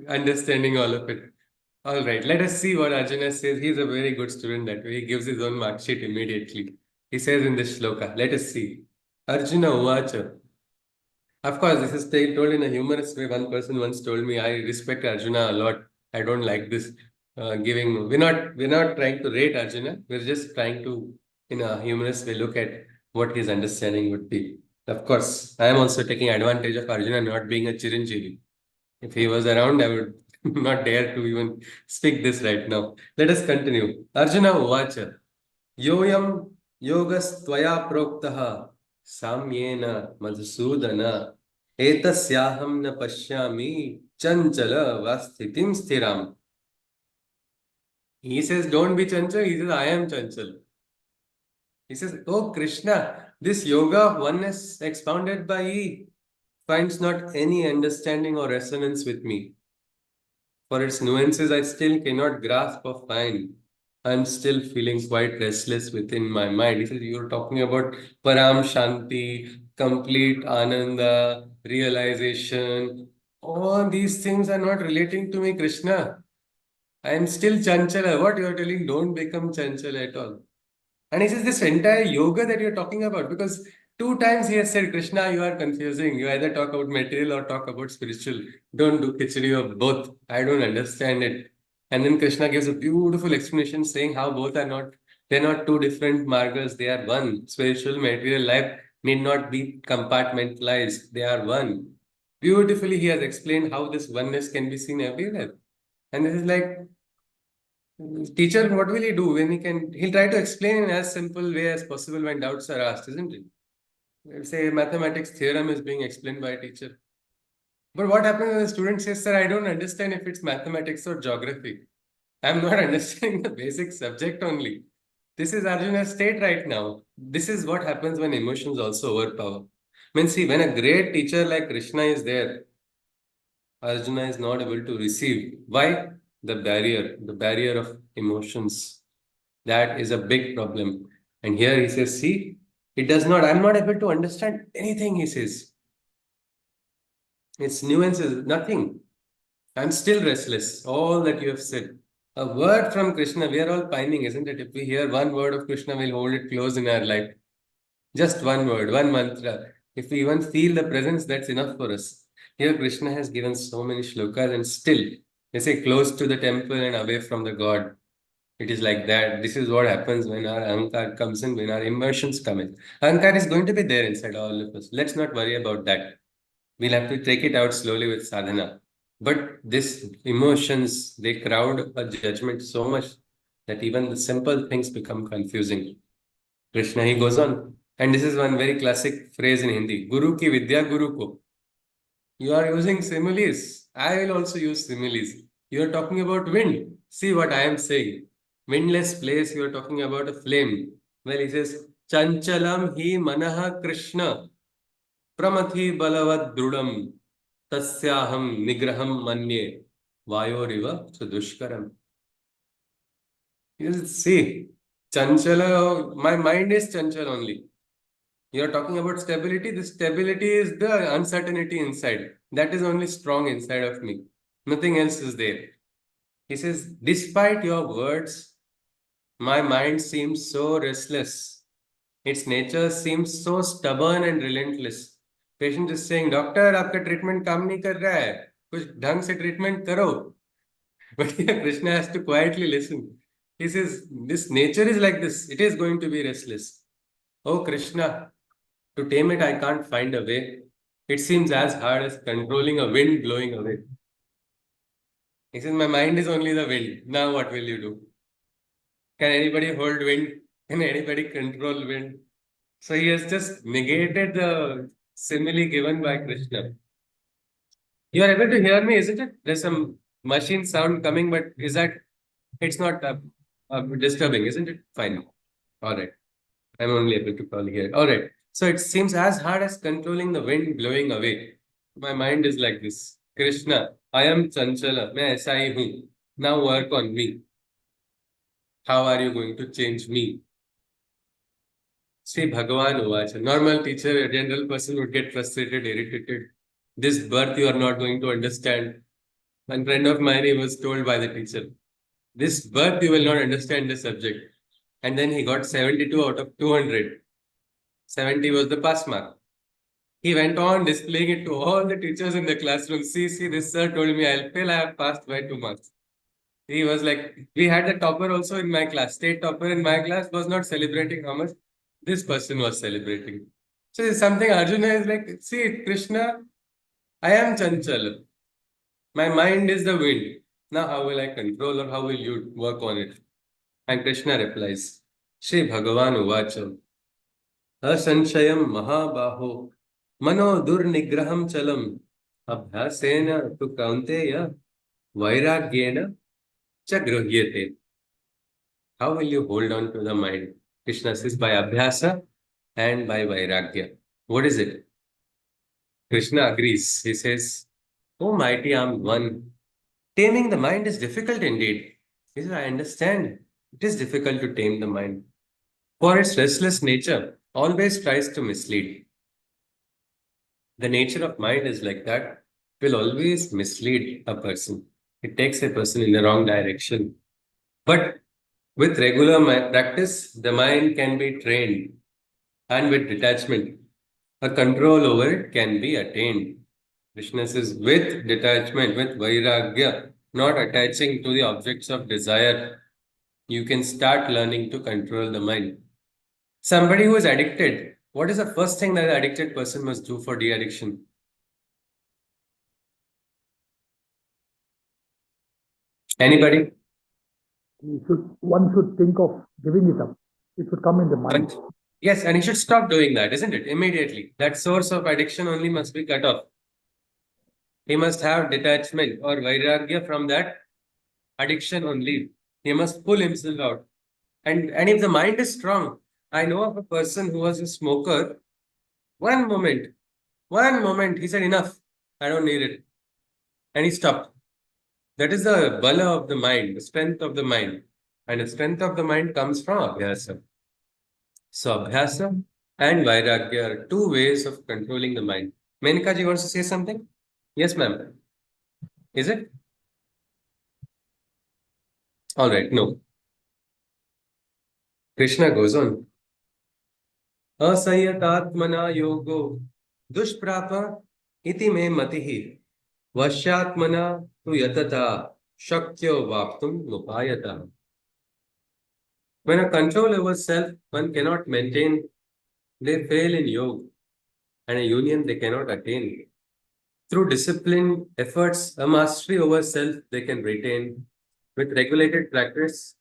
understanding all of it. All right, let us see what Arjuna says. He's a very good student that way. He gives his own mark sheet immediately. He says in this shloka, let us see. Arjuna Uvacha. Of course, this is told in a humorous way. One person once told me, I respect Arjuna a lot. I don't like this giving. We're not trying to rate Arjuna. We're just trying to, in a humorous way, look at what his understanding would be. Of course, I am also taking advantage of Arjuna not being a Chiranjeevi. If he was around, I would not dare to even speak this right now. Let us continue. Arjuna Uvacha. Yoyam yogas tvaya proktaha samyena madhusudana etasyaham na pashyami chanchala vasthitim sthiram. He says, don't be chanchal. He says, I am chanchal. He says, oh Krishna, this yoga of oneness expounded by ye finds not any understanding or resonance with me. For its nuances, I still cannot grasp or find. I'm still feeling quite restless within my mind. He says, you're talking about Param Shanti, complete Ananda, realization. All these things are not relating to me, Krishna. I am still Chanchala. What you are telling, don't become Chanchala at all. And he says, this entire yoga that you're talking about, because 2 times he has said, Krishna, you are confusing. You either talk about material or talk about spiritual. Don't do khichdi of both. I don't understand it. And then Krishna gives a beautiful explanation saying how both are not, they're not 2 different margas. They are one. Spiritual, material life need not be compartmentalized. They are one. Beautifully, he has explained how this oneness can be seen everywhere. And this is like, Teacher, what will he do when he'll try to explain in as simple way as possible when doubts are asked, isn't it? Say mathematics theorem is being explained by a teacher. But what happens when the student says, sir, I don't understand if it's mathematics or geography. I'm not understanding the basic subject only. This is Arjuna's state right now. This is what happens when emotions also overpower. See, when a great teacher like Krishna is there, Arjuna is not able to receive. Why? The barrier of emotions. That is a big problem. And here he says, see, it does not, I'm not able to understand anything, he says. Its nuances, nothing. I'm still restless. All that you have said. A word from Krishna, we are all pining, isn't it? If we hear one word of Krishna, we'll hold it close in our life. Just one word, one mantra. If we even feel the presence, that's enough for us. Here, Krishna has given so many shlokas, and still, they say close to the temple and away from the God. It is like that. This is what happens when our ahankar comes in, when our emotions come in. Ahankar is going to be there inside all of us. Let's not worry about that. We'll have to take it out slowly with sadhana. But these emotions, they crowd a judgment so much that even the simple things become confusing. Krishna, he goes on. And this is one very classic phrase in Hindi. Guru ki vidya guru ko. You are using similes. I will also use similes. You are talking about wind. See what I am saying. Windless place, you are talking about a flame. Well, he says, Chanchalam hi manaha Krishna pramathi balavad drudam tasyaham nigraham manye vayoriva sudushkaram. You see, Chanchala, my mind is Chanchal only. You are talking about stability. The stability is the uncertainty inside. That is only strong inside of me. Nothing else is there. He says, despite your words, my mind seems so restless. Its nature seems so stubborn and relentless. Patient is saying, Doctor, आपका treatment काम नहीं कर रहा है. कुछ ढंग से treatment करो. But here Krishna has to quietly listen. He says, this nature is like this. It is going to be restless. Oh Krishna, to tame it, I can't find a way. It seems as hard as controlling a wind blowing away. He says, my mind is only the wind. Now what will you do? Can anybody hold wind? Can anybody control wind? So he has just negated the simile given by Krishna. You are able to hear me, isn't it? There's some machine sound coming, but is that, it's not disturbing, isn't it? Fine. All right. I'm only able to call here. All right. So it seems as hard as controlling the wind blowing away. My mind is like this. Krishna, I am Chanchala. मैं ऐसा ही हूँ. Now work on me. How are you going to change me? See, Bhagavan Uvacha. Normal teacher, a general person would get frustrated, irritated. This birth you are not going to understand. One friend of mine, he was told by the teacher, this birth you will not understand the subject. And then he got 72 out of 200. 70 was the pass mark. He went on displaying it to all the teachers in the classroom. See, this sir told me I'll fail, I have passed by 2 marks. He was like, we had the topper also in my class. State topper in my class was not celebrating how much this person was celebrating. So it's something Arjuna is like, see, Krishna, I am Chanchal. My mind is the wind. Now how will I control or how will you work on it? And Krishna replies, Shri Bhagavan Uvacha, Asanshayam Mahabaho, Mano Durnigraham Chalam, Abhyasena tu Kaunteya, Vairagyena Chagrahyate. How will you hold on to the mind? Krishna says by Abhyasa and by Vairagya. What is it? Krishna agrees. He says, O mighty armed one, taming the mind is difficult indeed. He says, I understand. It is difficult to tame the mind. For its restless nature always tries to mislead. The nature of mind is like that. It will always mislead a person. It takes a person in the wrong direction. But with regular practice, the mind can be trained. And with detachment, a control over it can be attained. Krishna says, with detachment, with vairagya, not attaching to the objects of desire, you can start learning to control the mind. Somebody who is addicted, what is the first thing that an addicted person must do for de-addiction? Anybody? one should think of giving it up. It should come in the mind. Yes, and he should stop doing that, isn't it? Immediately. That source of addiction only must be cut off. He must have detachment or vairagya from that addiction only. He must pull himself out. And if the mind is strong, I know of a person who was a smoker. One moment, he said, enough, I don't need it. And he stopped. That is the bala of the mind, the strength of the mind. And the strength of the mind comes from abhyasa. So abhyasa and vairagya are two ways of controlling the mind. Menka ji wants to say something? Yes, ma'am. Is it? All right, no. Krishna goes on. असंयतात्मना योगो दुष्प्राप इति मे मतिः वश्यात्मना तु यतता शक्यो वाप्तुम नुपायतः. When a control over self one cannot maintain, they fail in yoga, and a union they cannot attain. Through discipline, efforts, a mastery over self they can retain. With regulated practice,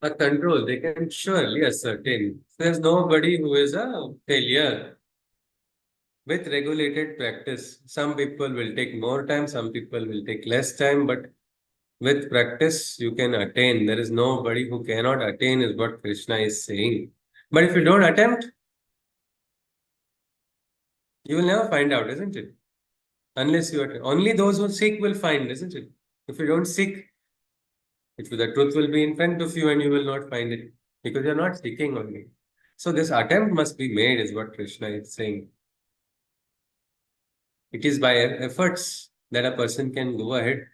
a control they can surely ascertain. There's nobody who is a failure. With regulated practice, some people will take more time, some people will take less time, but with practice, you can attain. There is nobody who cannot attain, is what Krishna is saying. But if you don't attempt, you will never find out, isn't it? Unless you attempt. Only those who seek will find, isn't it? If you don't seek, the truth will be in front of you and you will not find it because you're not seeking only. So this attempt must be made, is what Krishna is saying. It is by efforts that a person can go ahead.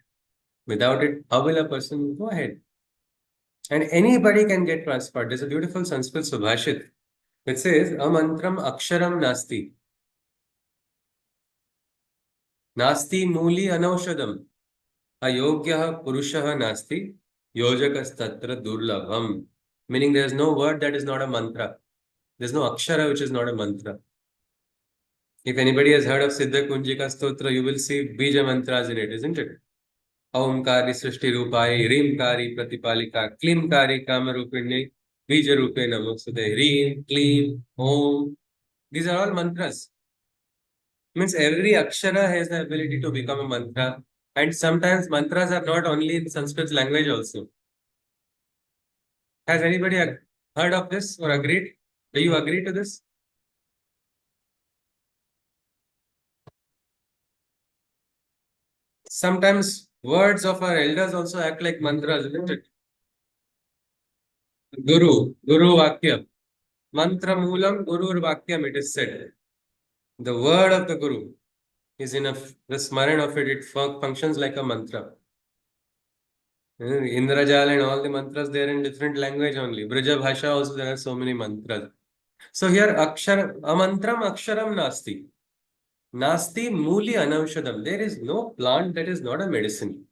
Without it, how will a person go ahead? And anybody can get transferred. There's a beautiful Sanskrit Subhashit which says, amantram aksharam nasti. Nasti muli anaushadam. Ayogyaha purushaha nasti. Yojakas tatra durlabham. Meaning there's no word that is not a mantra. There's no akshara which is not a mantra. If anybody has heard of Siddha Kunjika Stotra, you will see bija mantras in it, isn't it? Omkari Srishti Rupai, Rimkari Pratipalika, Klimkari Kamarupini, Bija Rupe Namoksade, Rim, Klim, Om. These are all mantras. Means every akshara has the ability to become a mantra. And sometimes mantras are not only in Sanskrit language also. Has anybody heard of this or agreed? Do you agree to this? Sometimes words of our elders also act like mantras, isn't it? Guru Vakyam. Mantra Moolam, Guru Vakyam, it is said. The word of the Guru is enough. The smaran of it, it functions like a mantra. Indrajal and all the mantras, they are in different language only. Braja Bhasha also, there are so many mantras. So here, amantram aksharam nasti. Nasti muli anaushadam. There is no plant that is not a medicine.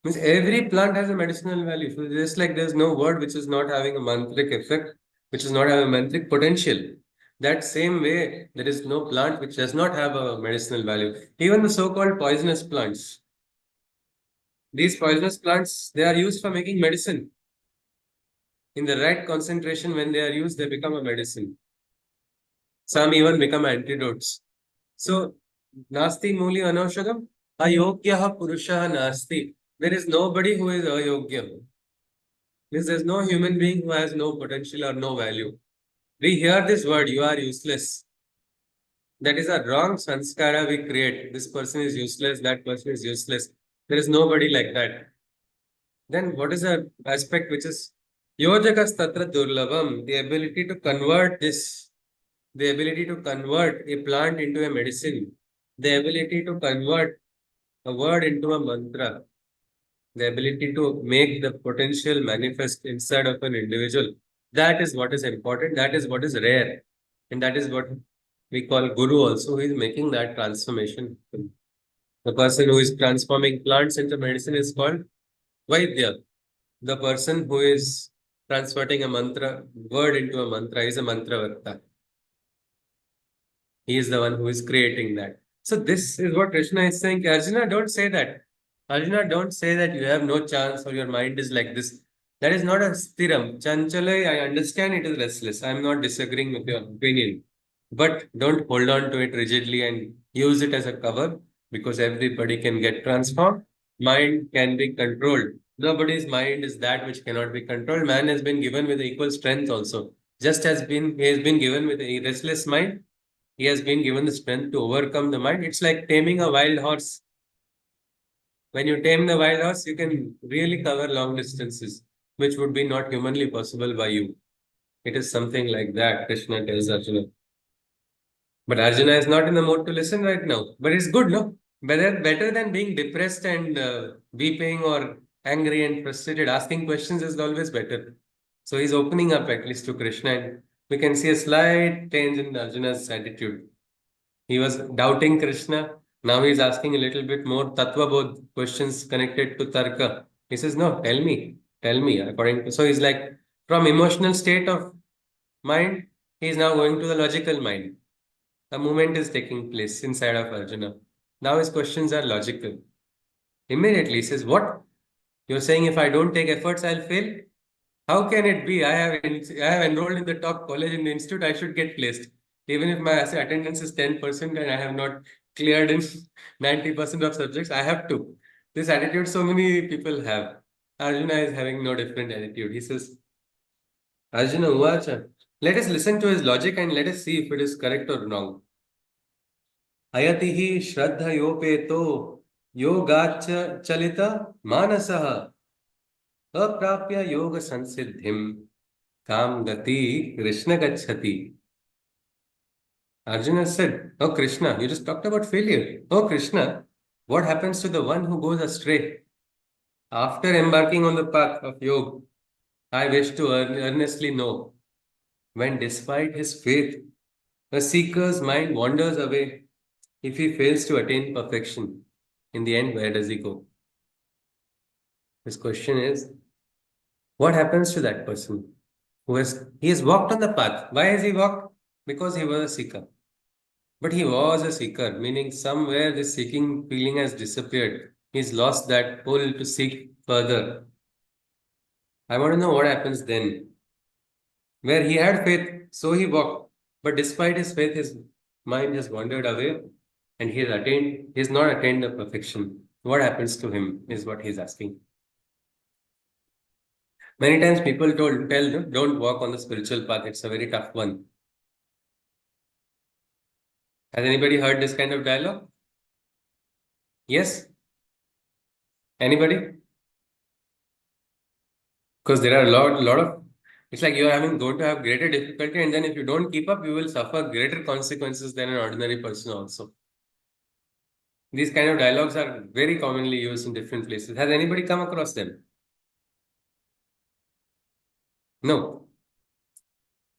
Means every plant has a medicinal value. So just like there's no word which is not having a mantric effect, which is not having a mantric potential. That same way, there is no plant which does not have a medicinal value. Even the so-called poisonous plants. These poisonous plants, they are used for making medicine. In the right concentration, when they are used, they become a medicine. Some even become antidotes. So, nasti muli anaushadam, ayogyaha purushaha nasti. There is nobody who is ayogya. Means there is no human being who has no potential or no value. We hear this word, you are useless. That is a wrong sanskara we create. This person is useless, that person is useless. There is nobody like that. Then what is the aspect which is yojakas tatra durlabham, the ability to convert this, the ability to convert a plant into a medicine, the ability to convert a word into a mantra, the ability to make the potential manifest inside of an individual. That is what is important. That is what is rare. And that is what we call Guru also, who is making that transformation. The person who is transforming plants into medicine is called Vaidya. The person who is transferring a mantra, word into a mantra, is a mantravarta. He is the one who is creating that. So this is what Krishna is saying. Arjuna, don't say that. Arjuna, don't say that you have no chance or your mind is like this. That is not a stiram. Chanchala, I understand it is restless. I'm not disagreeing with your opinion. But don't hold on to it rigidly and use it as a cover because everybody can get transformed. Mind can be controlled. Nobody's mind is that which cannot be controlled. Man has been given with equal strength also. Just as he has been given with a restless mind, he has been given the strength to overcome the mind. It's like taming a wild horse. When you tame the wild horse, you can really cover long distances, which would be not humanly possible by you. It is something like that, Krishna tells Arjuna. But Arjuna is not in the mood to listen right now. But it's good, no? Better than being depressed and weeping or angry and frustrated. Asking questions is always better. So he's opening up at least to Krishna, and we can see a slight change in Arjuna's attitude. He was doubting Krishna. Now he's asking a little bit more Tattva Bodh questions connected to Tarka. He says, no, tell me, according to. So he's like, from emotional state of mind, he's now going to the logical mind. A movement is taking place inside of Arjuna. Now his questions are logical. Immediately he says, what? You're saying if I don't take efforts, I'll fail? How can it be? I have enrolled in the top college in the institute. I should get placed. Even if my attendance is 10% and I have not cleared in 90% of subjects, I have to. This attitude so many people have. Arjuna is having no different attitude. He says, Arjuna Uvacha, let us listen to his logic and let us see if it is correct or wrong. Ayatihi Shraddha Yopeto Yogacha Chalita Manasaha Aprapya Yoga Sansiddhim Kam Gati Krishna Gachati. Arjuna said, oh Krishna, you just talked about failure. Oh Krishna, what happens to the one who goes astray? After embarking on the path of yoga, I wish to earnestly know when, despite his faith, a seeker's mind wanders away, if he fails to attain perfection, in the end, where does he go? His question is, what happens to that person he has walked on the path? Why has he walked? Because he was a seeker. But he was a seeker, meaning somewhere this seeking feeling has disappeared. He's lost that pull to seek further. I want to know what happens then. Where he had faith, so he walked. But despite his faith, his mind has wandered away and he has not attained the perfection. What happens to him is what he's asking. Many times people tell them, don't walk on the spiritual path. It's a very tough one. Has anybody heard this kind of dialogue? Yes? Anybody? Because there are a lot of, it's like you are going to have greater difficulty, and then if you don't keep up, you will suffer greater consequences than an ordinary person also. These kind of dialogues are very commonly used in different places. Has anybody come across them? No.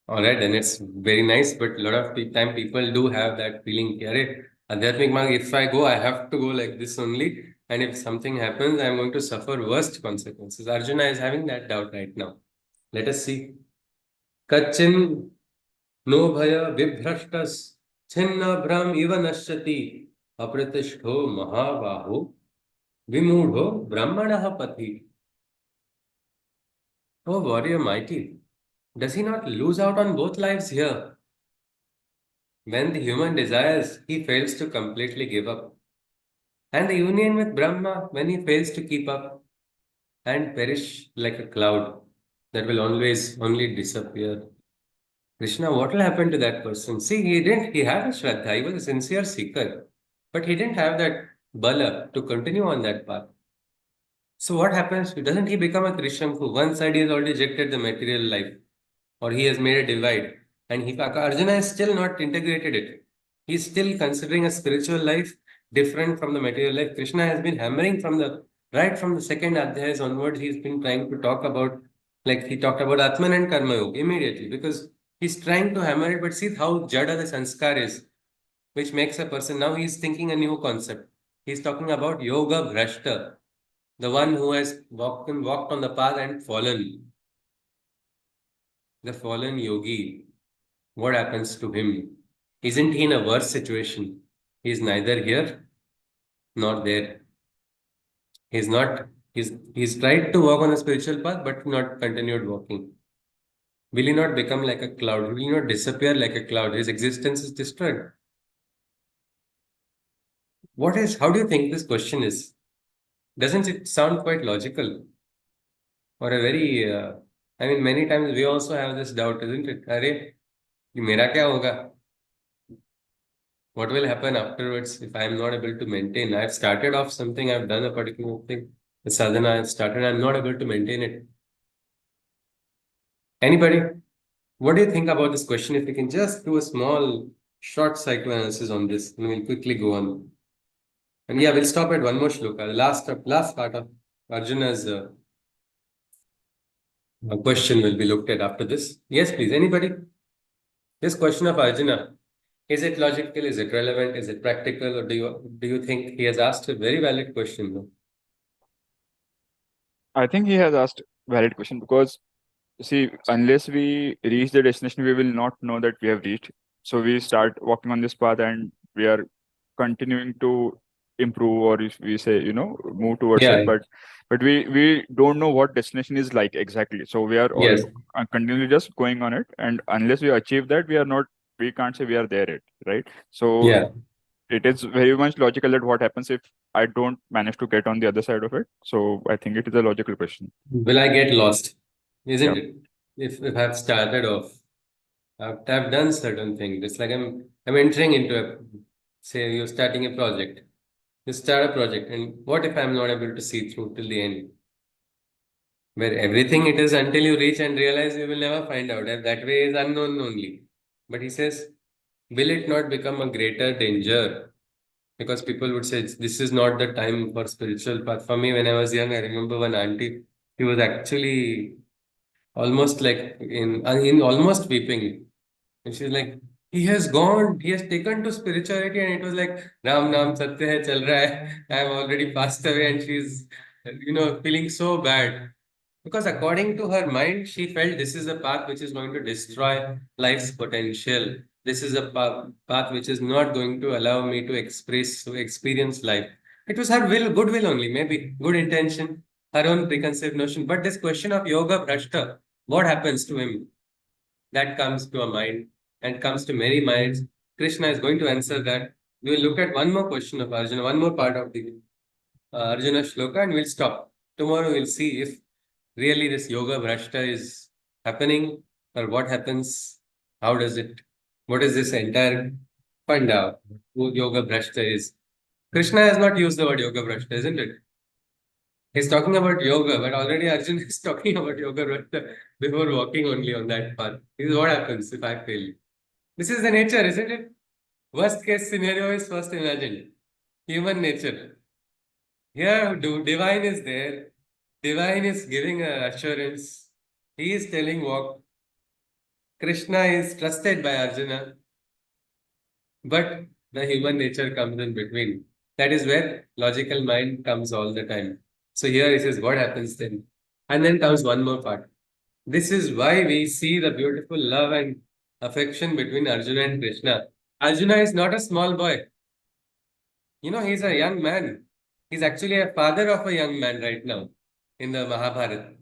All right, then it's very nice, but a lot of time people do have that feeling, Kyare, Adhyatmik Marg, if I go, I have to go like this only. And if something happens, I'm going to suffer worst consequences. Arjuna is having that doubt right now. Let us see. Kachin no bhaya vibhrashtas chinna brahm iva nashyati apratishto mahabaho vimudho brahmanaha pati. Oh, warrior mighty, does he not lose out on both lives here? When the human desires, he fails to completely give up. And the union with Brahma, when he fails to keep up and perish like a cloud that will always only disappear. Krishna, what will happen to that person? See, he had a Shraddha, he was a sincere seeker, but he didn't have that bala to continue on that path. So what happens? Doesn't he become a Trishamku? One side he has already rejected the material life, or he has made a divide, and Arjuna has still not integrated it. He's still considering a spiritual life different from the material life. Krishna has been hammering right from the second adhyayas onwards. He's been trying to talk about, like he talked about Atman and Karma Yoga immediately, because he's trying to hammer it. But see how jada the sanskar is, which makes a person, now he's thinking a new concept. He's talking about yoga bhrashta, the one who has walked on the path and fallen. The fallen yogi, what happens to him? Isn't he in a worse situation? He is neither here nor there. He's not, he's tried to walk on the spiritual path, but not continued walking. Will he not become like a cloud? Will he not disappear like a cloud? His existence is destroyed. How do you think this question is? Doesn't it sound quite logical? Or a very, I mean, many times we also have this doubt, isn't it? Arey, mera kya hoga? What will happen afterwards if I'm not able to maintain? I've started off something, I've done a particular thing, the sadhana I've started, I'm not able to maintain it. Anybody? What do you think about this question? If we can just do a small, short psychoanalysis on this, and we'll quickly go on. And yeah, we'll stop at one more shloka, the last part of Arjuna's question will be looked at after this. Yes, please. Anybody? This question of Arjuna, is it logical? Is it relevant? Is it practical? Or do you think he has asked a very valid question? No? I think he has asked valid question because see, unless we reach the destination, we will not know that we have reached. So we start walking on this path and we are continuing to improve, or if we say, move towards Yeah. it. But we don't know what destination is like exactly. So we are all Yes. continually just going on it. And unless we achieve that, we can't say we are there yet, right? So Yeah. it is very much logical that what happens if I don't manage to get on the other side of it. So I think it is a logical question. Will I get lost? Isn't Yeah. it? If I've started off, I've done certain things. It's like I'm entering into say you're starting a project. You start a project, and what if I'm not able to see through till the end? Where everything it is until you reach and realize you will never find out. And that way is unknown only. But he says, will it not become a greater danger? Because people would say this is not the time for spiritual path. For me, when I was young, I remember one auntie. She was actually almost like in almost weeping, and she's like, he has gone, he has taken to spirituality, and it was like Ram Nam Satya hai chal raha hai. I am already passed away, and she's feeling so bad. Because according to her mind, she felt this is a path which is going to destroy life's potential. This is a path which is not going to allow me to experience life. It was her goodwill only, maybe good intention, her own preconceived notion. But this question of yoga prashta, what happens to him? That comes to a mind and comes to many minds. Krishna is going to answer that. We will look at one more question of Arjuna, one more part of the Arjuna shloka, and we'll stop. Tomorrow we'll see if really this yoga bhrashta is happening or what happens, how does it, what is this entire panda who yoga bhrashta is. Krishna has not used the word yoga bhrashta, isn't it? He's talking about yoga, but already Arjuna is talking about yoga bhrashta before walking only on that path. This is what happens if I fail. This is the nature, isn't it? Worst case scenario is first imagined. Human nature. Here, divine is there. Divine is giving assurance. He is telling walk. Krishna is trusted by Arjuna, but the human nature comes in between. That is where logical mind comes all the time. So here it is what happens then. And then comes one more part. This is why we see the beautiful love and affection between Arjuna and Krishna. Arjuna is not a small boy. He's a young man. He's actually a father of a young man right now in the Mahabharata.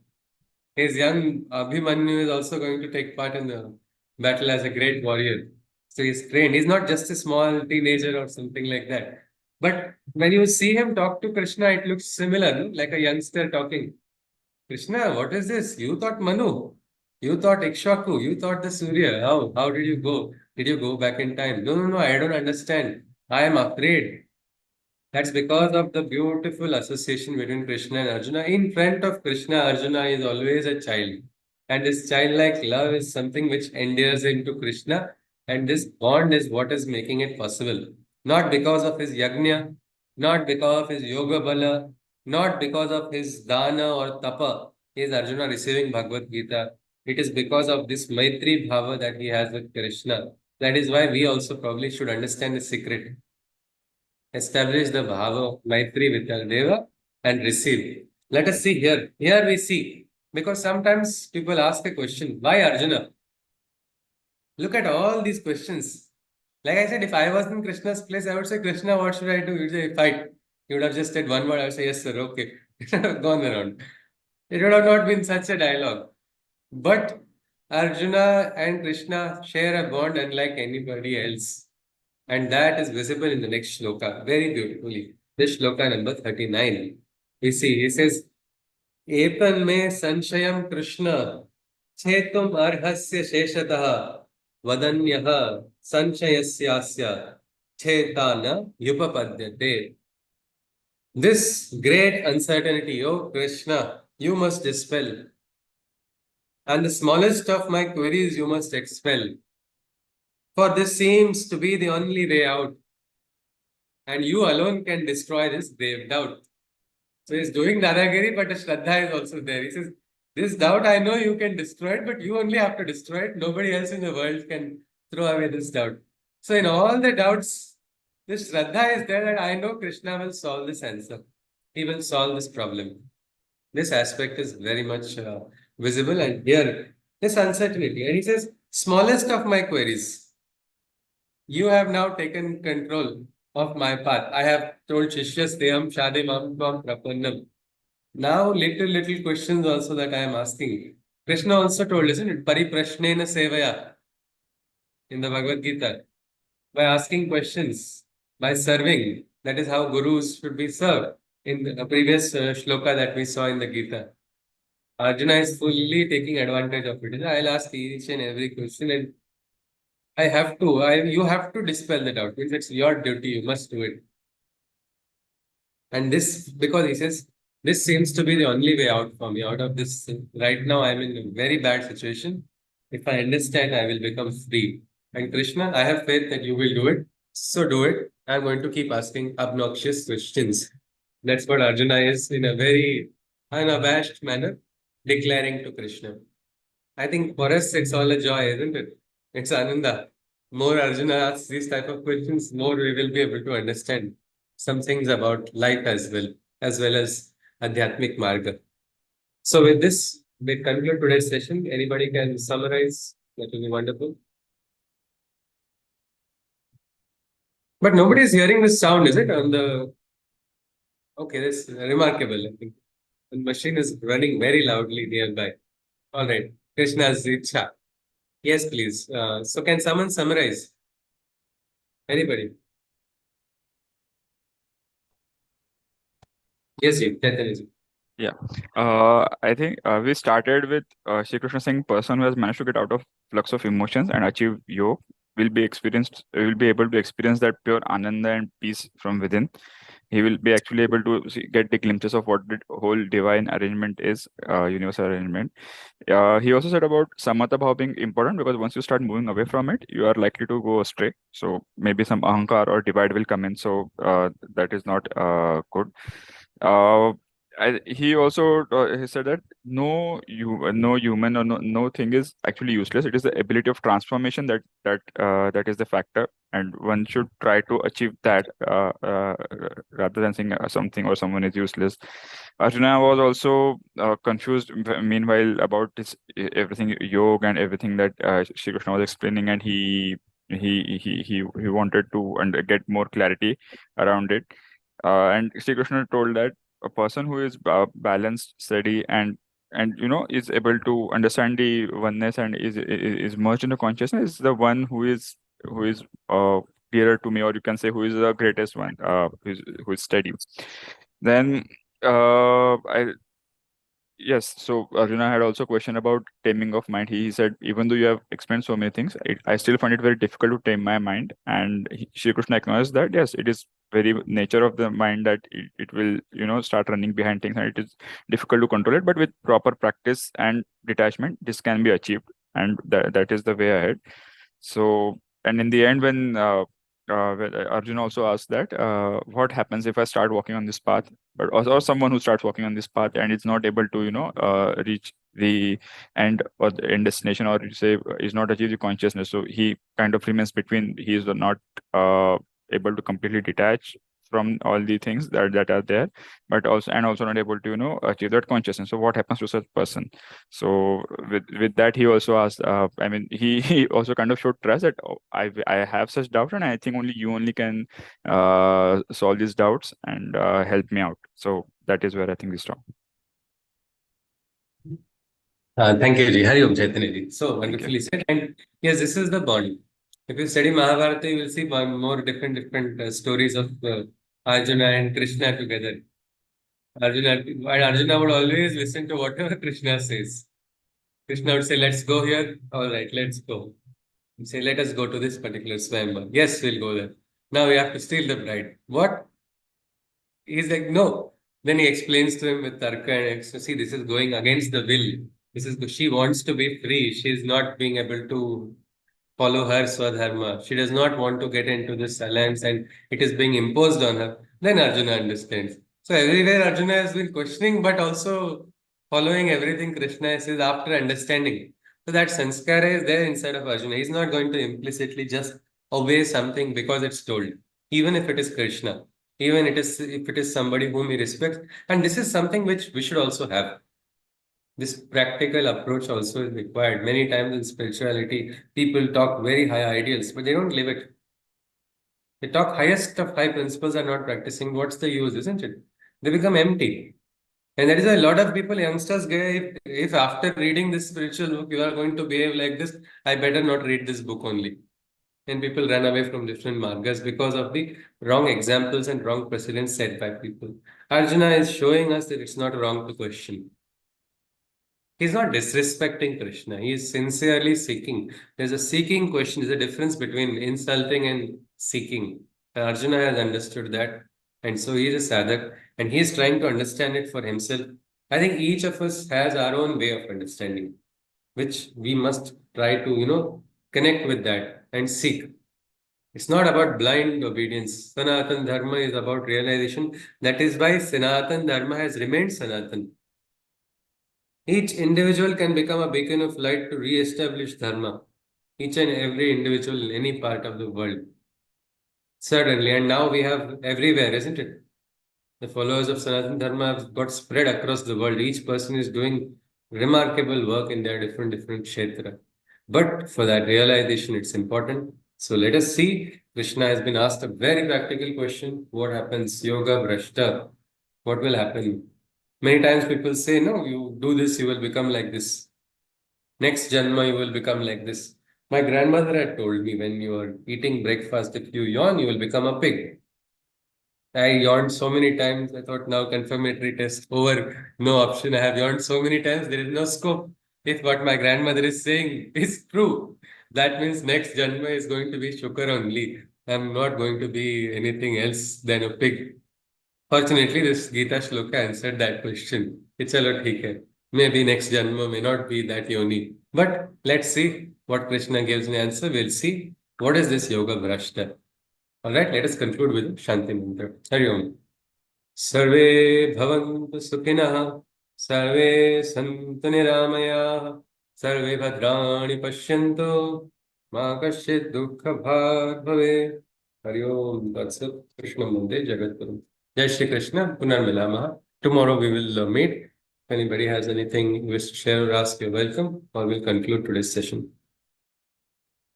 His young Abhimanyu is also going to take part in the battle as a great warrior. So he's trained. He's not just a small teenager or something like that. But when you see him talk to Krishna, it looks similar, no? Like a youngster talking. Krishna, what is this? You thought Manu. You thought Ikshaku. You thought the Surya. How did you go? Did you go back in time? No, I don't understand. I am afraid. That's because of the beautiful association between Krishna and Arjuna. In front of Krishna, Arjuna is always a child. And this childlike love is something which endears him to Krishna. And this bond is what is making it possible. Not because of his yajna, not because of his yoga bala, not because of his dana or tapa, is Arjuna receiving Bhagavad Gita. It is because of this Maitri Bhava that he has with Krishna. That is why we also probably should understand the secret. Establish the bhava of Maitri with our Deva and receive. Let us see here. Here we see. Because sometimes people ask a question, why Arjuna? Look at all these questions. Like I said, if I was in Krishna's place, I would say, Krishna, what should I do? You'd say, fight. He would have just said one word. I would say, yes, sir, okay. Gone around. It would have not been such a dialogue. But Arjuna and Krishna share a bond unlike anybody else. And that is visible in the next shloka very beautifully. This shloka number 39. We see, he says, Epan me sanshayam Krishna chetum arhasya sheshatah vadanyah sanchayasyasya chetana yupapadyate. This great uncertainty, O Krishna, you must dispel. And the smallest of my queries you must expel. For this seems to be the only way out. And you alone can destroy this grave doubt. So he's doing Dadagiri, but Shraddha is also there. He says, this doubt I know you can destroy it, but you only have to destroy it. Nobody else in the world can throw away this doubt. So in all the doubts, this Shraddha is there that I know Krishna will solve this answer. He will solve this problem. This aspect is very much visible, and here this uncertainty. And he says, smallest of my queries, you have now taken control of my path. I have told Shishyas Deham Shadimam Tvam Prapannam. Now, little questions also that I am asking. Krishna also told, isn't it? Pariprashnena Sevaya in the Bhagavad Gita. By asking questions, by serving. That is how gurus should be served. In the previous shloka that we saw in the Gita, Arjuna is fully taking advantage of it. I'll ask each and every question, and you have to dispel the doubt. Means it's your duty, you must do it. And this, because he says, this seems to be the only way out for me, out of this. Right now, I'm in a very bad situation. If I understand, I will become free. And Krishna, I have faith that you will do it. So do it. I'm going to keep asking obnoxious questions. That's what Arjuna is in a very unabashed manner declaring to Krishna. I think for us, it's all a joy, isn't it? It's Ananda. More Arjuna asks these type of questions, more we will be able to understand some things about life as well as Adhyatmic Marga. So with this, we conclude today's session. Anybody can summarize? That will be wonderful. But nobody is hearing this sound, is it? On the okay, that's remarkable. I think the machine is running very loudly nearby. All right, Krishna's Icha. Yes, please. So can someone summarize? Anybody? Yes, you. Chaitanya. Yeah. I think we started with Shri Krishna saying person who has managed to get out of flux of emotions and achieve yoga will be able to experience that pure ananda and peace from within. He will be actually able to get the glimpses of what the whole divine arrangement is, universal arrangement. He also said about samatha bhav being important because once you start moving away from it, you are likely to go astray. So maybe some ahankar or divide will come in. So that is not good. He also he said that no human or no thing is actually useless. It is the ability of transformation that is the factor, and one should try to achieve that rather than saying something or someone is useless. Arjuna was also confused meanwhile about this everything yoga and everything that Shri Krishna was explaining, and he wanted to get more clarity around it. And Shri Krishna told that a person who is balanced, steady, and is able to understand the oneness and is merged into consciousness is the one who is dearer to me, or you can say who is the greatest one, who is steady. Then yes, so Arjuna had also a question about taming of mind. He said, even though you have explained so many things, I still find it very difficult to tame my mind. And Shri Krishna acknowledged that, yes, it is very nature of the mind that it will, start running behind things, and it is difficult to control it. But with proper practice and detachment, this can be achieved. And that is the way ahead. So, and in the end, when Arjuna also asked that, what happens if I start walking on this path, or someone who starts walking on this path and is not able to, reach the end or the end destination, or say is not achieve the consciousness. So he kind of remains between. He is not able to completely detach from all the things that are there, but also not able to achieve that consciousness. So what happens to such person? So with that, he also asked, I mean, he also kind of showed trust that, oh, I have such doubt, and I think only you only can solve these doubts and help me out. So that is where I think we stop. Thank you, Ji. Hari Om Chaitanya Ji. So Thank you. wonderfully said. And yes, this is the bond. If you study Mahabharata, you will see more different stories of Arjuna and Krishna together. Arjuna would always listen to whatever Krishna says. Krishna would say, "Let's go here." All right, let's go. He'd say, "Let us go to this particular Swayamvar." Yes, we'll go there. Now we have to steal the bride. What? He's like, no. Then he explains to him with Tarka and see, this is going against the will. She wants to be free. She is not being able to follow her Swadharma. She does not want to get into this alliance and it is being imposed on her. Then Arjuna understands. So everywhere Arjuna has been questioning but also following everything Krishna says after understanding. So that sanskara is there inside of Arjuna. He's not going to implicitly just obey something because it's told, even if it is Krishna, even if it is somebody whom he respects. And this is something which we should also have. This practical approach also is required. Many times in spirituality, people talk very high ideals, but they don't live it. They talk highest of high principles are not practicing. What's the use, isn't it? They become empty. And there is a lot of people, youngsters, if after reading this spiritual book, you are going to behave like this, I better not read this book only. And people run away from different margas because of the wrong examples and wrong precedents set by people. Arjuna is showing us that it's not wrong to question. He's not disrespecting Krishna. He is sincerely seeking. There's a seeking question. There's a difference between insulting and seeking. And Arjuna has understood that. And so he is a sadhak and he is trying to understand it for himself. I think each of us has our own way of understanding, which we must try to, connect with that and seek. It's not about blind obedience. Sanatan Dharma is about realization. That is why Sanatan Dharma has remained Sanatan. Each individual can become a beacon of light to re-establish Dharma. Each and every individual in any part of the world. Certainly, and now we have everywhere, isn't it? The followers of Sanatana Dharma have got spread across the world. Each person is doing remarkable work in their different kshetra. But for that realization, it's important. So let us see. Krishna has been asked a very practical question. What happens? Yoga Brashta. What will happen? Many times people say, no, you do this, you will become like this. Next Janma, you will become like this. My grandmother had told me when you are eating breakfast, if you yawn, you will become a pig. I yawned so many times. I thought now confirmatory test over, no option. I have yawned so many times. There is no scope. If what my grandmother is saying is true, that means next Janma is going to be Shukar only. I'm not going to be anything else than a pig. Fortunately, this Gita Shloka answered that question. It's a lot hai. Maybe next Janma may not be that yoni. But let's see what Krishna gives an answer. We'll see what is this Yoga Bhrashta. All right, let us conclude with Shanti Mantra. Hari Om. Sarve bhavantu sukhinah, sarve santu niramayah, sarve bhadrani pashyantu, ma kasyit dukkha bhag bhave. Hari Om Tatsat Krishna Mande Jagatguru. Jai Shri Krishna, Punar Milamaha. Tomorrow we will meet. If anybody has anything you wish to share or ask, you're welcome, or we'll conclude today's session.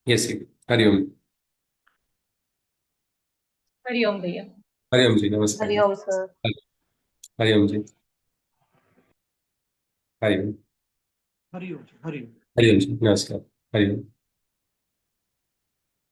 Yes, Hari Om. Hari Om, Bhaiya. Hari Om Ji, Namaskar. Hari Om, sir. Hari Om Ji. Hari Om. Hari Om. Hari Om. Hari Om Ji, Namaskar. Hari Om.